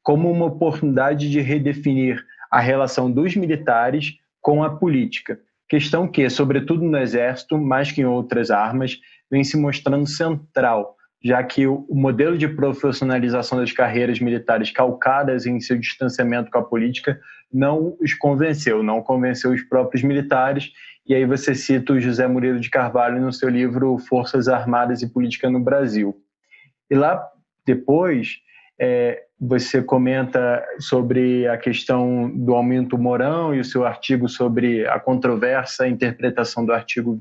como uma oportunidade de redefinir a relação dos militares com a política, questão que, sobretudo no Exército, mais que em outras armas, vem se mostrando central, já que o modelo de profissionalização das carreiras militares calcadas em seu distanciamento com a política não convenceu os próprios militares. E aí você cita o José Murilo de Carvalho no seu livro Forças Armadas e Política no Brasil. E lá depois você comenta sobre a questão do aumento Mourão e o seu artigo sobre a controversa interpretação do artigo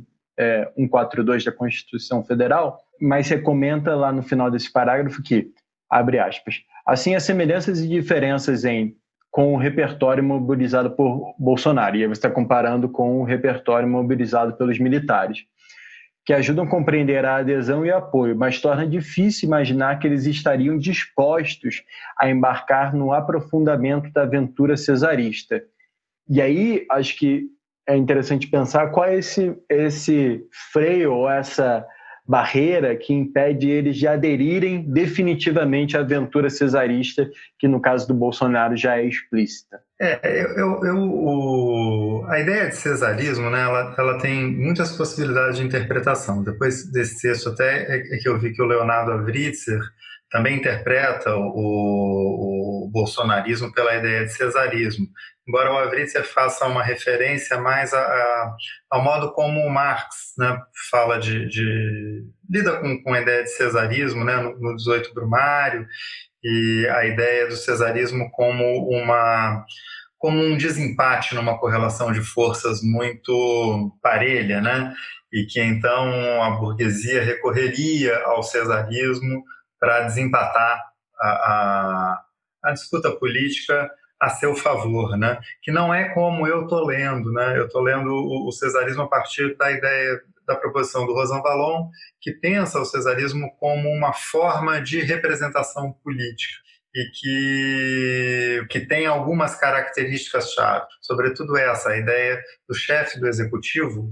142 da Constituição Federal, mas você comenta lá no final desse parágrafo que, abre aspas, assim as semelhanças e diferenças com o repertório mobilizado por Bolsonaro, e aí você está comparando com o repertório mobilizado pelos militares, que ajudam a compreender a adesão e apoio, mas torna difícil imaginar que eles estariam dispostos a embarcar no aprofundamento da aventura cesarista. E aí, acho que é interessante pensar qual é esse freio ou essa barreira que impede eles de aderirem definitivamente à aventura cesarista, que no caso do Bolsonaro já é explícita.
A ideia de cesarismo, né, ela tem muitas possibilidades de interpretação. Depois desse texto até é que eu vi que o Leonardo Avritzer também interpreta o bolsonarismo pela ideia de cesarismo. Embora o Avritzer faça uma referência mais ao modo como o Marx, né, fala lida com a ideia de cesarismo, né, no 18 Brumário, e a ideia do cesarismo como um desempate numa correlação de forças muito parelha, né? E que então a burguesia recorreria ao cesarismo para desempatar a disputa política a seu favor, né? Que não é como eu estou lendo, né? Eu estou lendo o cesarismo a partir da ideia da proposição do Rosan Vallon, que pensa o cesarismo como uma forma de representação política e que tem algumas características-chave, sobretudo essa, a ideia do chefe do executivo,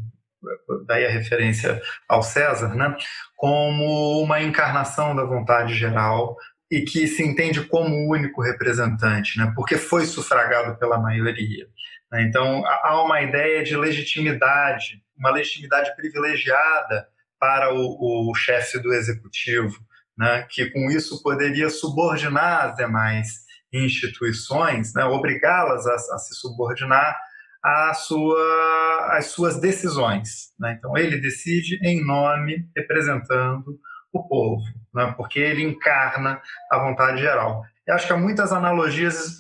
daí a referência ao César, né, como uma encarnação da vontade geral e que se entende como o único representante, né, porque foi sufragado pela maioria. Então, há uma ideia de legitimidade, uma legitimidade privilegiada para o chefe do executivo, né, que com isso poderia subordinar as demais instituições, né, obrigá-las a se subordinar às suas decisões, né? Então, ele decide em nome, representando o povo, né, porque ele encarna a vontade geral. Eu acho que há muitas analogias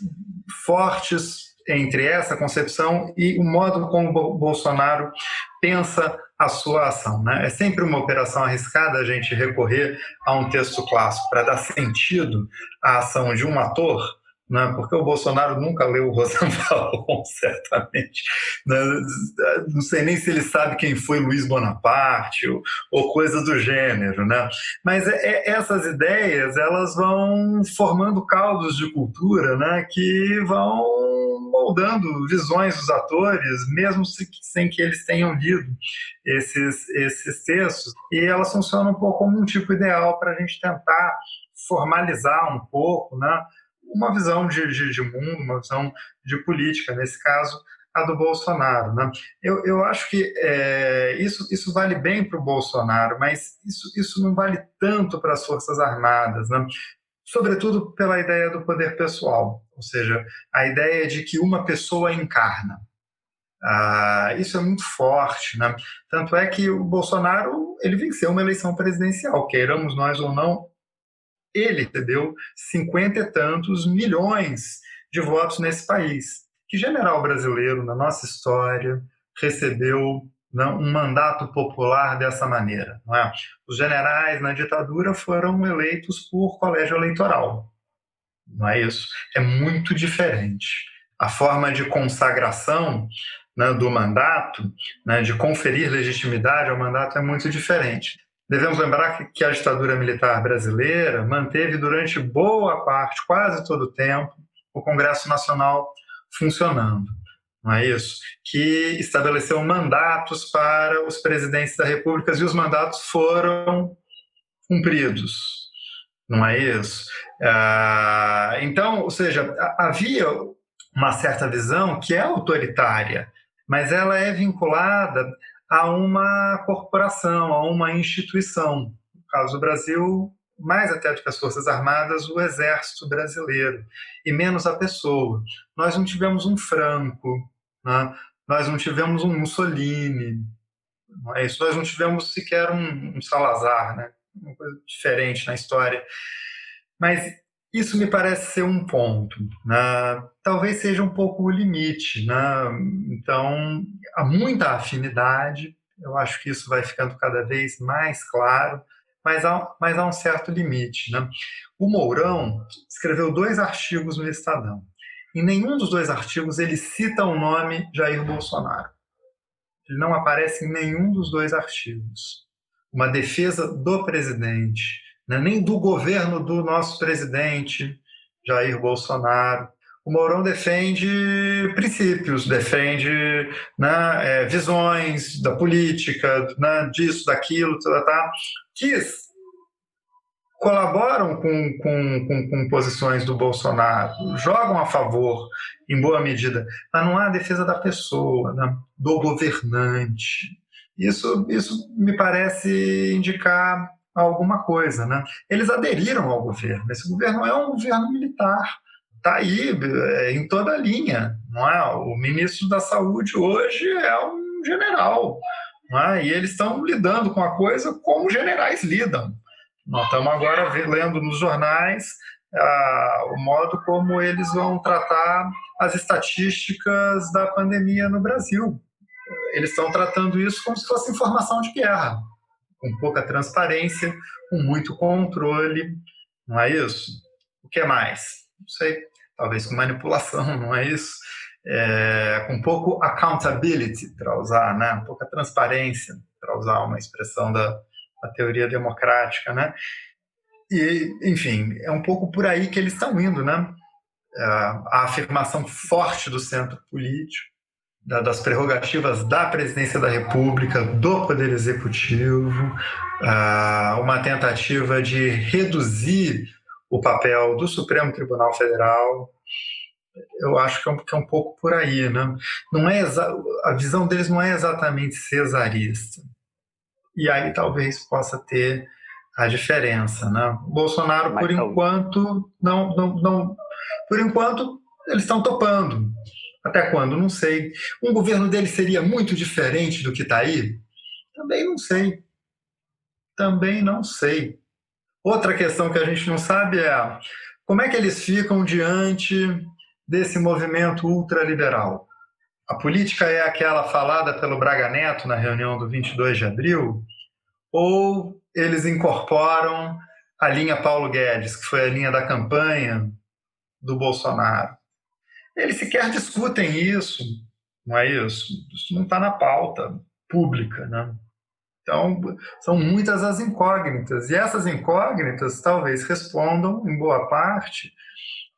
fortes entre essa concepção e o modo como o Bolsonaro pensa a sua ação, né? É sempre uma operação arriscada a gente recorrer a um texto clássico para dar sentido à ação de um ator, né? Porque o Bolsonaro nunca leu o Rosan Vallon, certamente. Né? Não sei nem se ele sabe quem foi Luiz Bonaparte ou coisa do gênero, né? Mas essas ideias, elas vão formando caldos de cultura, né? Que vão moldando visões dos atores, mesmo sem que eles tenham lido esses textos, e elas funcionam um pouco como um tipo ideal para a gente tentar formalizar um pouco, né, uma visão de mundo, uma visão de política, nesse caso, a do Bolsonaro. Né? Eu acho que isso vale bem para o Bolsonaro, mas isso não vale tanto para as Forças Armadas, né? Sobretudo pela ideia do poder pessoal, ou seja, a ideia de que uma pessoa encarna. Isso é muito forte, né? Tanto é que o Bolsonaro ele venceu uma eleição presidencial, queiramos nós ou não, ele recebeu 50 e tantos milhões de votos nesse país. Que general brasileiro, na nossa história, recebeu um mandato popular dessa maneira? Não é? Os generais na ditadura foram eleitos por colégio eleitoral. Não é isso? É muito diferente. A forma de consagração, né, do mandato, né, de conferir legitimidade ao mandato é muito diferente. Devemos lembrar que a ditadura militar brasileira manteve durante boa parte, quase todo o tempo, o Congresso Nacional funcionando. Não é isso? Que estabeleceu mandatos para os presidentes da República e os mandatos foram cumpridos. Não é isso? Então, ou seja, havia uma certa visão que é autoritária, mas ela é vinculada a uma corporação, a uma instituição. No caso do Brasil, mais até do que as Forças Armadas, o Exército Brasileiro, e menos a pessoa. Nós não tivemos um Franco, né? Nós não tivemos um Mussolini, não é isso? Nós não tivemos sequer um Salazar, né? Uma coisa diferente na história. Mas isso me parece ser um ponto, né? Talvez seja um pouco o limite, né? Então, há muita afinidade, eu acho que isso vai ficando cada vez mais claro, mas há um certo limite, né? O Mourão escreveu 2 artigos no Estadão. Em nenhum dos 2 artigos ele cita o nome Jair Bolsonaro. Ele não aparece em nenhum dos 2 artigos. Uma defesa do presidente, né? Nem do governo do nosso presidente, Jair Bolsonaro, O Mourão defende princípios, defende, né, visões da política, né, disso, daquilo, que colaboram com posições do Bolsonaro, jogam a favor, em boa medida, mas não há defesa da pessoa, né, do governante. Isso me parece indicar alguma coisa, né? Eles aderiram ao governo. Esse governo é um governo militar, está aí em toda a linha, não é? O ministro da Saúde hoje é um general, não é? E eles estão lidando com a coisa como generais lidam. Nós estamos agora lendo nos jornais o modo como eles vão tratar as estatísticas da pandemia no Brasil. Eles estão tratando isso como se fosse informação de guerra, com pouca transparência, com muito controle, não é isso? O que mais? Não sei, talvez com manipulação, não é isso? Com pouco accountability, para usar, né? Pouca transparência, para usar uma expressão da teoria democrática, né? E, enfim, é um pouco por aí que eles estão indo, né? A afirmação forte do centro político, das prerrogativas da presidência da República, do Poder Executivo, uma tentativa de reduzir o papel do Supremo Tribunal Federal. Eu acho que é um pouco por aí, né? Não é a visão deles não é exatamente cesarista. E aí talvez possa ter a diferença, né? O Bolsonaro, por enquanto, não. Por enquanto, eles estão topando. Até quando? Não sei. Um governo dele seria muito diferente do que está aí? Também não sei. Também não sei. Outra questão que a gente não sabe é como é que eles ficam diante desse movimento ultraliberal. A política é aquela falada pelo Braga Neto na reunião do 22 de abril? Ou eles incorporam a linha Paulo Guedes, que foi a linha da campanha do Bolsonaro? Eles sequer discutem isso, não é isso? Isso não está na pauta pública, né? Então, são muitas as incógnitas, e essas incógnitas talvez respondam, em boa parte,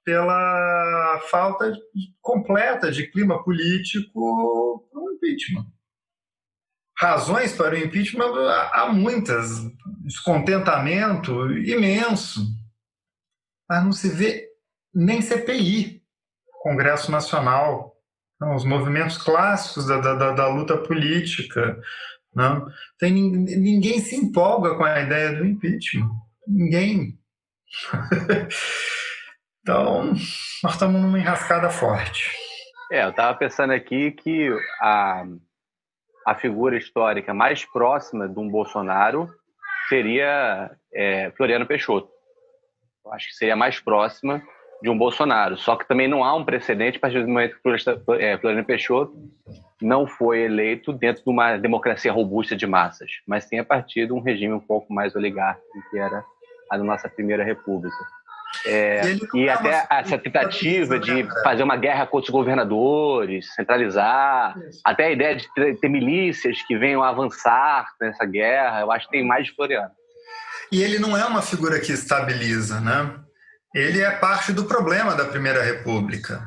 pela falta completa de clima político para o impeachment. Razões para o impeachment há muitas, descontentamento imenso, mas não se vê nem CPI, Congresso Nacional, não, os movimentos clássicos da luta política. Não. Ninguém se empolga com a ideia do impeachment. Ninguém. Então, nós estamos numa enrascada forte.
Eu estava pensando aqui que a figura histórica mais próxima de um Bolsonaro seria Floriano Peixoto. Eu acho que seria mais próxima de um Bolsonaro. Só que também não há um precedente a partir do momento que Floriano Peixoto não foi eleito dentro de uma democracia robusta de massas, mas sim a partir de um regime um pouco mais oligárquico, que era a da nossa Primeira República. E até essa tentativa de fazer uma guerra contra os governadores, centralizar, até a ideia de ter milícias que venham a avançar nessa guerra, eu acho que tem mais de Floriano.
E ele não é uma figura que estabiliza, né? Ele é parte do problema da Primeira República.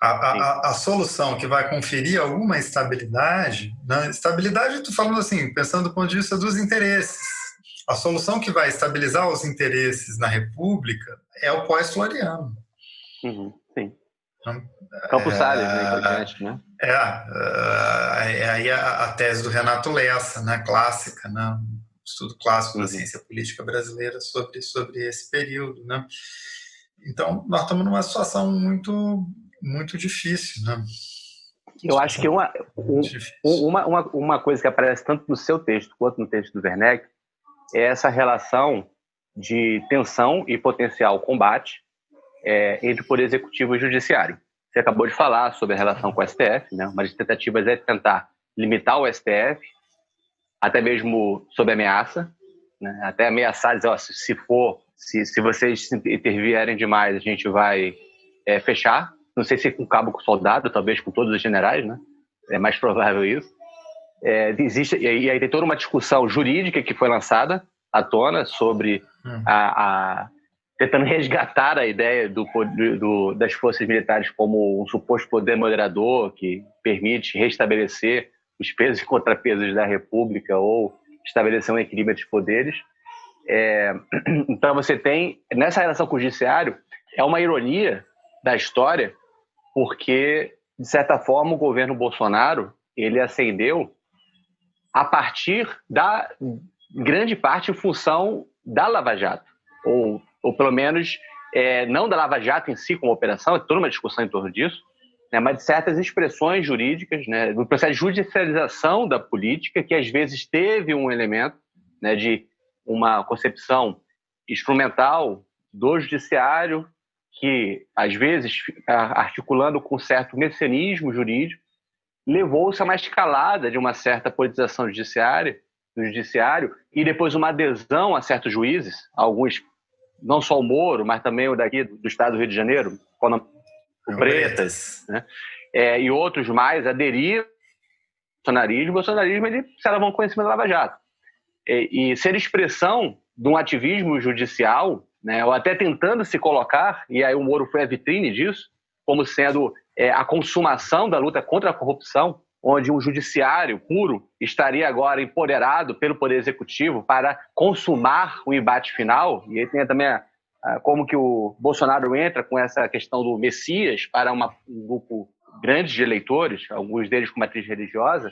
A solução que vai conferir alguma estabilidade, né? Estabilidade, estou falando assim, pensando do ponto de vista dos interesses. A solução que vai estabilizar os interesses na República é o pós-floriano.
Sim. Campos Salles, né?
Aí a tese do Renato Lessa, né? Clássica, né? Estudo clássico da ciência política brasileira sobre esse período, né? Então, nós estamos numa situação muito, muito difícil, né?
Eu acho que uma coisa que aparece tanto no seu texto quanto no texto do Werneck é essa relação de tensão e potencial combate entre o Poder Executivo e o Judiciário. Você acabou de falar sobre a relação com o STF, né? Uma das tentativas é tentar limitar o STF, até mesmo sob ameaça, né? Até ameaçar, dizer, se vocês intervierem demais, a gente vai fechar. Não sei se com cabo com soldado, talvez com todos os generais, né? É mais provável isso. E aí tem toda uma discussão jurídica que foi lançada à tona sobre tentando resgatar a ideia das forças militares como um suposto poder moderador que permite restabelecer os pesos e contrapesos da República ou estabelecer um equilíbrio de poderes. Então você tem, nessa relação com o judiciário, é uma ironia da história, porque, de certa forma, o governo Bolsonaro ele ascendeu a partir da grande parte em função da Lava Jato, ou pelo menos não da Lava Jato em si como operação, é toda uma discussão em torno disso, né, mas de certas expressões jurídicas, né, do processo de judicialização da política, que às vezes teve um elemento, né, de uma concepção instrumental do judiciário, que às vezes, articulando com certo messianismo jurídico, levou-se a uma escalada de uma certa politização do judiciário e depois uma adesão a certos juízes, alguns, não só o Moro, mas também o daqui do estado do Rio de Janeiro, o Bretas, né? E outros mais aderiram ao bolsonarismo. O bolsonarismo ele se alavancou em cima da Lava Jato. E ser expressão de um ativismo judicial, né, ou até tentando se colocar, e aí o Moro foi a vitrine disso, como sendo a consumação da luta contra a corrupção, onde um judiciário puro estaria agora empoderado pelo Poder Executivo para consumar o embate final. E aí tem também como que o Bolsonaro entra com essa questão do Messias para um grupo grande de eleitores, alguns deles com matriz religiosa.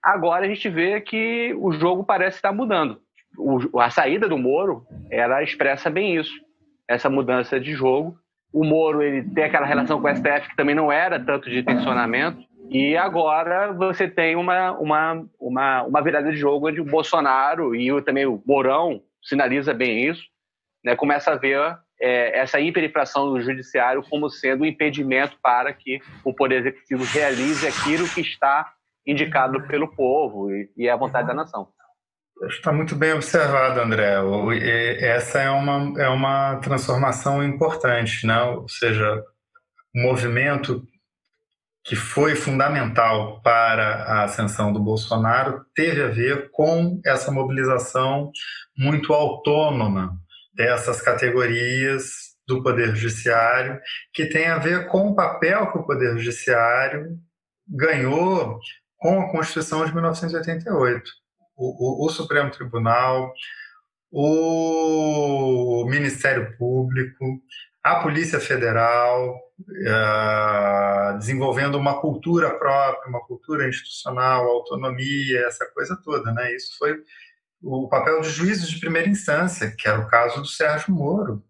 Agora a gente vê que o jogo parece estar mudando. A saída do Moro, ela expressa bem isso, essa mudança de jogo. O Moro ele tem aquela relação com o STF que também não era tanto de tensionamento, e agora você tem uma virada de jogo onde o Bolsonaro e também o Mourão sinaliza bem isso, né, começa a ver essa hiperinflação do judiciário como sendo um impedimento para que o Poder Executivo realize aquilo que está indicado pelo povo e é a vontade da nação.
Está muito bem observado, André. Essa é uma transformação importante, né? Ou seja, o movimento que foi fundamental para a ascensão do Bolsonaro teve a ver com essa mobilização muito autônoma dessas categorias do Poder Judiciário, que tem a ver com o papel que o Poder Judiciário ganhou com a Constituição de 1988. O Supremo Tribunal, o Ministério Público, a Polícia Federal, desenvolvendo uma cultura própria, uma cultura institucional, autonomia, essa coisa toda, né? Isso foi o papel de juízes de primeira instância, que era o caso do Sérgio Moro.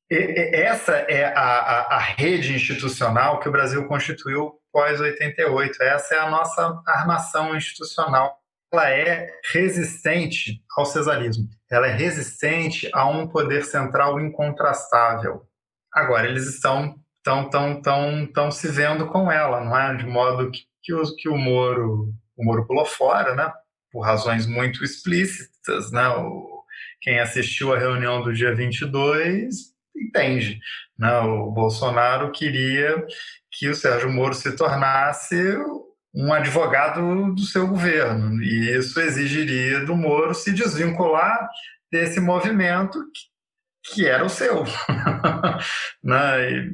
Essa é a rede institucional que o Brasil constituiu pós-88. Essa é a nossa armação institucional. Ela é resistente ao cesarismo, ela é resistente a um poder central incontrastável. Agora, eles estão se vendo com ela, não é? De modo que o Moro pulou fora, né? Por razões muito explícitas, né? Quem assistiu à reunião do dia 22 entende, né? O Bolsonaro queria que o Sérgio Moro se tornasse um advogado do seu governo, e isso exigiria do Moro se desvincular desse movimento que era o seu. Né? E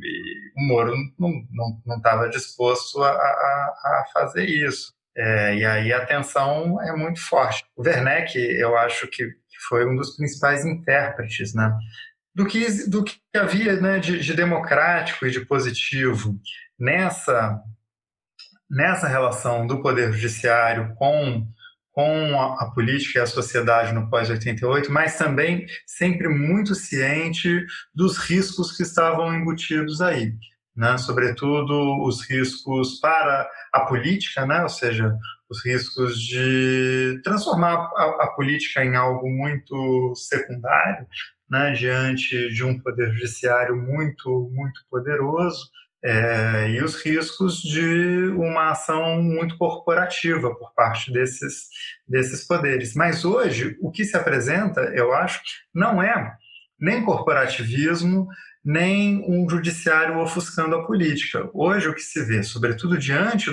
o Moro não estava disposto a fazer isso. E aí a tensão é muito forte. O Werneck, eu acho que foi um dos principais intérpretes, né, do que havia, né, de democrático e de positivo nessa relação do Poder Judiciário com a política e a sociedade no pós-88, mas também sempre muito ciente dos riscos que estavam embutidos aí, né? Sobretudo os riscos para a política, né? Ou seja, os riscos de transformar a política em algo muito secundário, né? Diante de um Poder Judiciário muito, muito poderoso, e os riscos de uma ação muito corporativa por parte desses poderes. Mas hoje, o que se apresenta, eu acho, não é nem corporativismo, nem um judiciário ofuscando a política. Hoje, o que se vê, sobretudo diante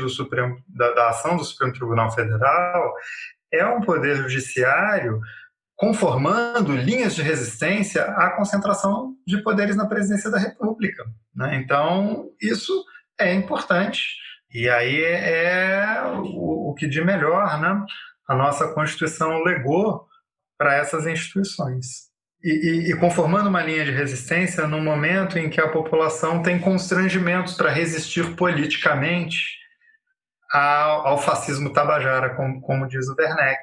da ação do Supremo Tribunal Federal, é um poder judiciário conformando linhas de resistência à concentração de poderes na presidência da República, né? Então, isso é importante. E aí é o que de melhor, né, a nossa Constituição legou para essas instituições. E conformando uma linha de resistência no momento em que a população tem constrangimentos para resistir politicamente ao fascismo tabajara, como diz o Werneck,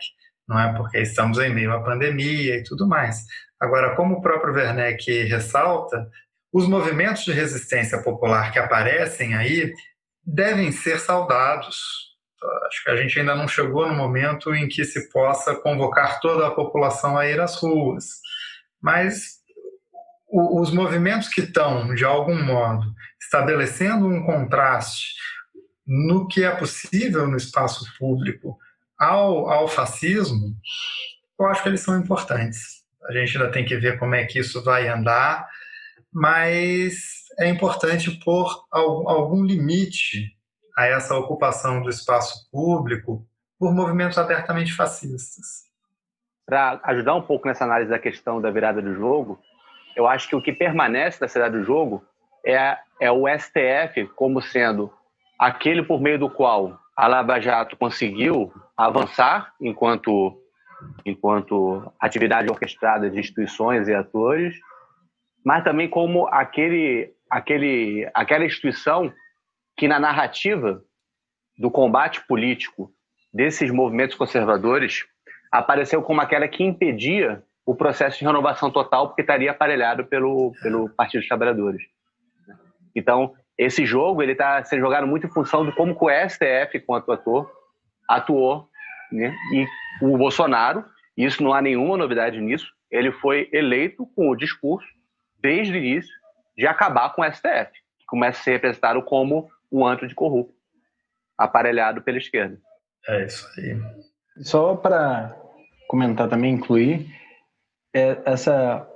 não é? Porque estamos em meio à pandemia e tudo mais. Agora, como o próprio Werneck ressalta, os movimentos de resistência popular que aparecem aí devem ser saudados. Acho que a gente ainda não chegou no momento em que se possa convocar toda a população a ir às ruas, mas os movimentos que estão, de algum modo, estabelecendo um contraste no que é possível no espaço público ao fascismo, eu acho que eles são importantes. A gente ainda tem que ver como é que isso vai andar, mas é importante pôr algum limite a essa ocupação do espaço público por movimentos abertamente fascistas.
Para ajudar um pouco nessa análise da questão da virada do jogo, eu acho que o que permanece da virada do jogo é o STF como sendo aquele por meio do qual a Lava Jato conseguiu avançar enquanto atividade orquestrada de instituições e atores, mas também como aquela instituição que na narrativa do combate político desses movimentos conservadores apareceu como aquela que impedia o processo de renovação total, porque estaria aparelhado pelo Partido dos Trabalhadores. Então, esse jogo está sendo jogado muito em função de como o STF, enquanto ator, atuou, né? E o Bolsonaro, isso não há nenhuma novidade nisso, ele foi eleito com o discurso, desde o início, de acabar com o STF, que começa a ser representado como um antro de corrupto, aparelhado pela esquerda.
É isso aí.
Só para comentar também, incluir essa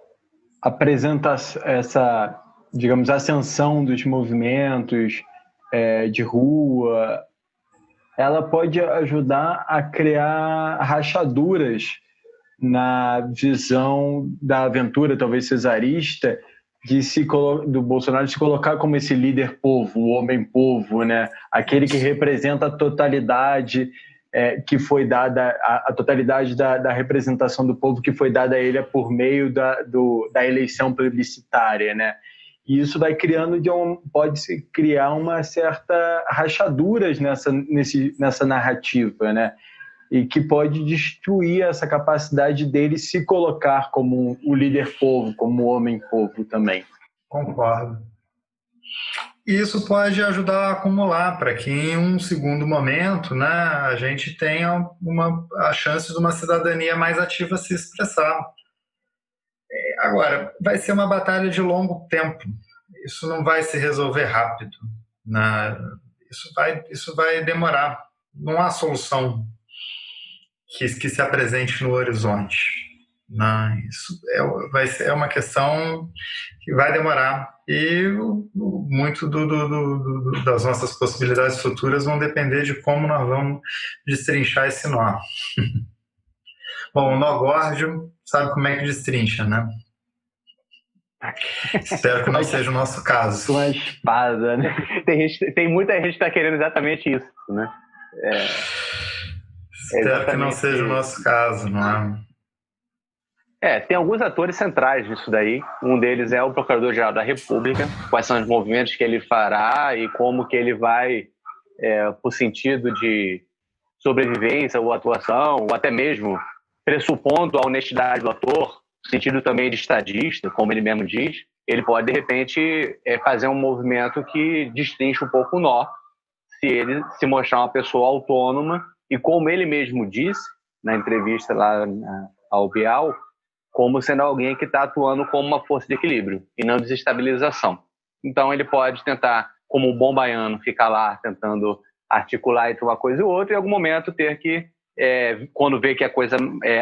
apresentação, essa, digamos, ascensão dos movimentos de rua, ela pode ajudar a criar rachaduras na visão da aventura, talvez cesarista, do Bolsonaro se colocar como esse líder povo, o homem povo, né? Aquele que representa a totalidade que foi dada, a totalidade da representação do povo que foi dada a ele por meio da eleição plebiscitária, né? E isso vai criando, pode-se criar uma certa rachaduras nessa narrativa, né? E que pode destruir essa capacidade dele se colocar como o líder povo, como o homem povo também.
Concordo. E isso pode ajudar a acumular para que em um segundo momento, né, a gente tenha a chance de uma cidadania mais ativa se expressar. Agora, vai ser uma batalha de longo tempo. Isso não vai se resolver rápido, né? Isso vai demorar. Não há solução que se apresente no horizonte. Não, isso é uma questão que vai demorar e muito das nossas possibilidades futuras vão depender de como nós vamos destrinchar esse nó. Bom, o nó górdio sabe como é que destrincha, né? Espero que não seja o nosso caso.
Com a espada, né?
Tem muita gente que está querendo exatamente isso, né?
Espero que não seja o nosso caso, não é?
Tem alguns atores centrais nisso daí. Um deles é o Procurador-Geral da República, quais são os movimentos que ele fará e como que ele vai, por sentido de sobrevivência ou atuação, ou até mesmo pressupondo a honestidade do ator, no sentido também de estadista, como ele mesmo diz, ele pode, de repente, fazer um movimento que destrinche um pouco o nó, se ele se mostrar uma pessoa autônoma e, como ele mesmo disse na entrevista lá ao Bial, como sendo alguém que está atuando como uma força de equilíbrio e não desestabilização. Então ele pode tentar, como um bom baiano, ficar lá tentando articular entre uma coisa e outra e em algum momento ter que, quando vê que a coisa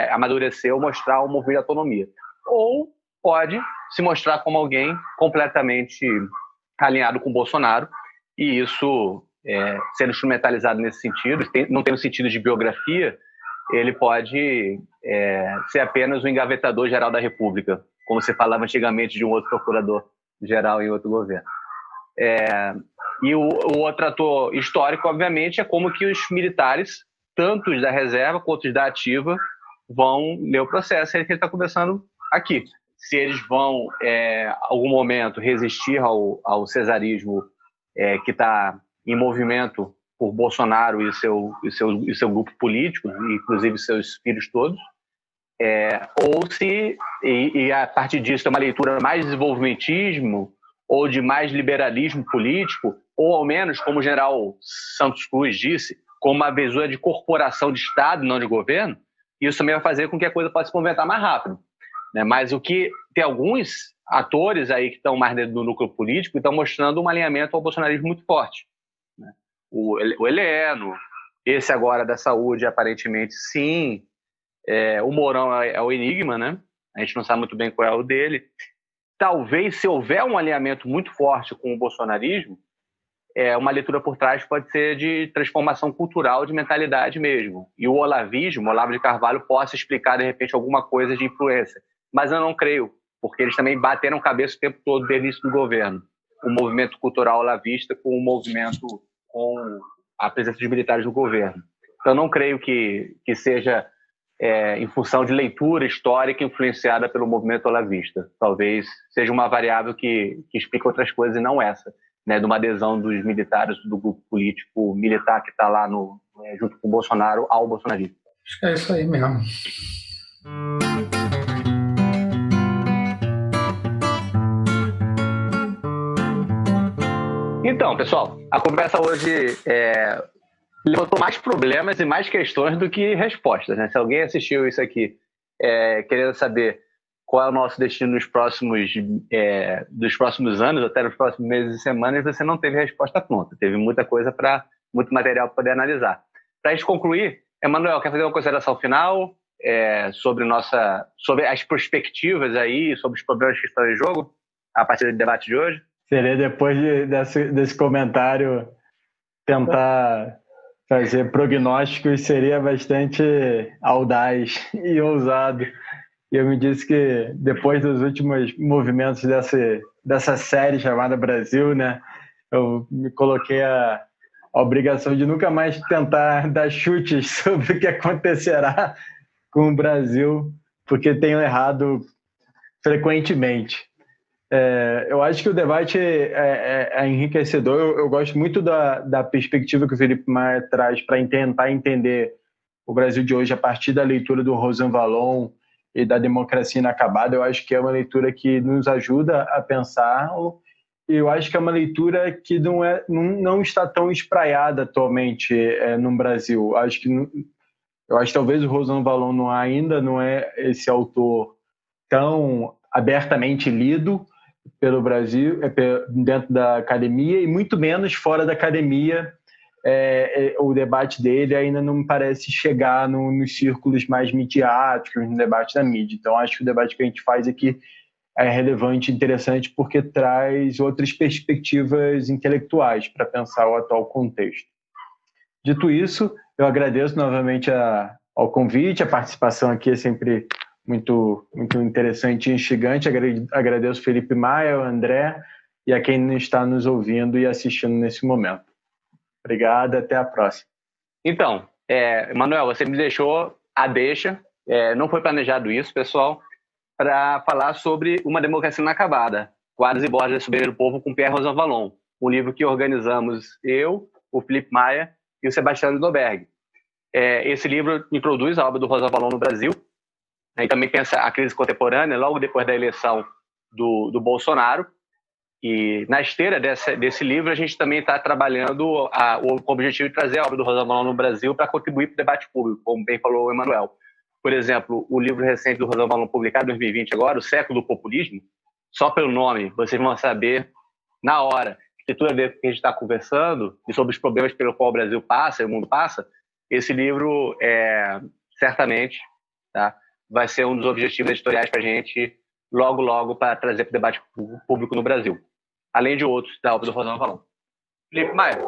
amadureceu, mostrar um movimento de autonomia. Ou pode se mostrar como alguém completamente alinhado com o Bolsonaro e isso sendo instrumentalizado nesse sentido, não tendo sentido de biografia, ele pode ser apenas o engavetador-geral da República, como se falava antigamente de um outro procurador-geral em outro governo. E o outro ator histórico, obviamente, é como que os militares, tanto os da reserva quanto os da ativa, vão ler o processo. É isso que ele está conversando aqui. Se eles vão, em algum momento, resistir ao cesarismo que está em movimento por Bolsonaro e seu grupo político, inclusive seus filhos todos, ou se, e a partir disso, é uma leitura mais desenvolvimentismo ou de mais liberalismo político, ou ao menos, como o general Santos Cruz disse, como uma visura de corporação de Estado, não de governo, isso também vai fazer com que a coisa possa se movimentar mais rápido. Né? Mas o que tem alguns atores aí que estão mais dentro do núcleo político e estão mostrando um alinhamento ao bolsonarismo muito forte. Né? O Heleno, esse agora da saúde, aparentemente sim. O Mourão é o enigma, né? A gente não sabe muito bem qual é o dele. Talvez, se houver um alinhamento muito forte com o bolsonarismo, uma leitura por trás pode ser de transformação cultural, de mentalidade mesmo. E o olavismo, o Olavo de Carvalho, possa explicar, de repente, alguma coisa de influência. Mas eu não creio, porque eles também bateram cabeça o tempo todo desde o início do governo. O movimento cultural olavista com o movimento com a presença dos militares no governo. Então, eu não creio que seja em função de leitura histórica influenciada pelo movimento olavista. Talvez seja uma variável que explica outras coisas e não essa. Né, de uma adesão dos militares, do grupo político militar que está lá junto com o Bolsonaro ao bolsonarismo.
Acho que é isso aí mesmo.
Então, pessoal, a conversa hoje levantou mais problemas e mais questões do que respostas. Né? Se alguém assistiu isso aqui querendo saber qual é o nosso destino dos próximos anos, até nos próximos meses e semanas, você não teve resposta pronta. Teve muita coisa muito material para poder analisar. Para a gente concluir, Emanuel, quer fazer uma consideração final sobre as perspectivas aí, sobre os problemas que estão em jogo, a partir do debate de hoje?
Seria, depois desse comentário, tentar fazer prognósticos seria bastante audaz e ousado. E eu me disse que depois dos últimos movimentos dessa série chamada Brasil, né, eu me coloquei a obrigação de nunca mais tentar dar chutes sobre o que acontecerá com o Brasil, porque tenho errado frequentemente. Eu acho que o debate é enriquecedor. Eu gosto muito da perspectiva que o Felipe Maia traz para tentar entender o Brasil de hoje a partir da leitura do Rosan Vallon e da Democracia Inacabada. Eu acho que é uma leitura que nos ajuda a pensar, e eu acho que é uma leitura que não está tão espraiada atualmente no Brasil. Eu acho que talvez o Rosan Vallon ainda não é esse autor tão abertamente lido pelo Brasil, dentro da academia, e muito menos fora da academia. O debate dele ainda não me parece chegar nos círculos mais midiáticos, no debate da mídia. Então, acho que o debate que a gente faz aqui é relevante e interessante porque traz outras perspectivas intelectuais para pensar o atual contexto. Dito isso, eu agradeço novamente ao convite, a participação aqui é sempre muito, muito interessante e instigante. Agradeço Felipe Maia, o André e a quem está nos ouvindo e assistindo nesse momento. Obrigado, até a próxima.
Então, Emanuel, você me deixou a deixa, não foi planejado isso, pessoal, para falar sobre Uma Democracia Inacabada, Quadros e Bordas do Soberano do Povo, com Pierre Rosan Vallon, um livro que organizamos eu, o Felipe Maia e o Sebastião Lidoberg. Esse livro introduz a obra do Rosan Vallon no Brasil, e também pensa a crise contemporânea, logo depois da eleição do Bolsonaro. E na esteira desse livro, a gente também está trabalhando com o objetivo de trazer a obra do Rosan Vallon no Brasil para contribuir para o debate público, como bem falou o Emanuel. Por exemplo, o livro recente do Rosan Vallon, publicado em 2020 agora, O Século do Populismo, só pelo nome vocês vão saber na hora que tudo a ver com o que a gente está conversando e sobre os problemas pelo qual o Brasil passa e o mundo passa. Esse livro, certamente, tá, vai ser um dos objetivos editoriais para a gente logo para trazer para o debate público no Brasil, além de outros da obra do Rosan Vallon. Felipe Maia.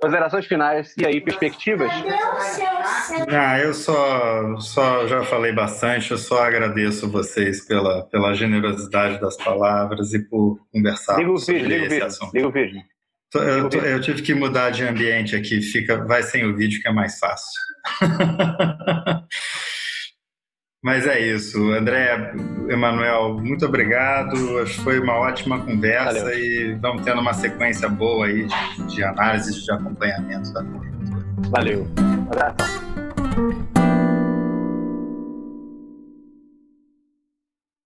Considerações finais e aí, perspectivas?
Eu só já falei bastante, eu só agradeço vocês pela generosidade das palavras e por conversar sobre esse assunto.
Liga o vídeo.
Eu tive que mudar de ambiente aqui, vai sem o vídeo que é mais fácil. Mas é isso, André, Emanuel, muito obrigado, acho que foi uma ótima conversa. Valeu. E vamos tendo uma sequência boa aí de análise, de acompanhamento da cobertura.
Valeu, abraço.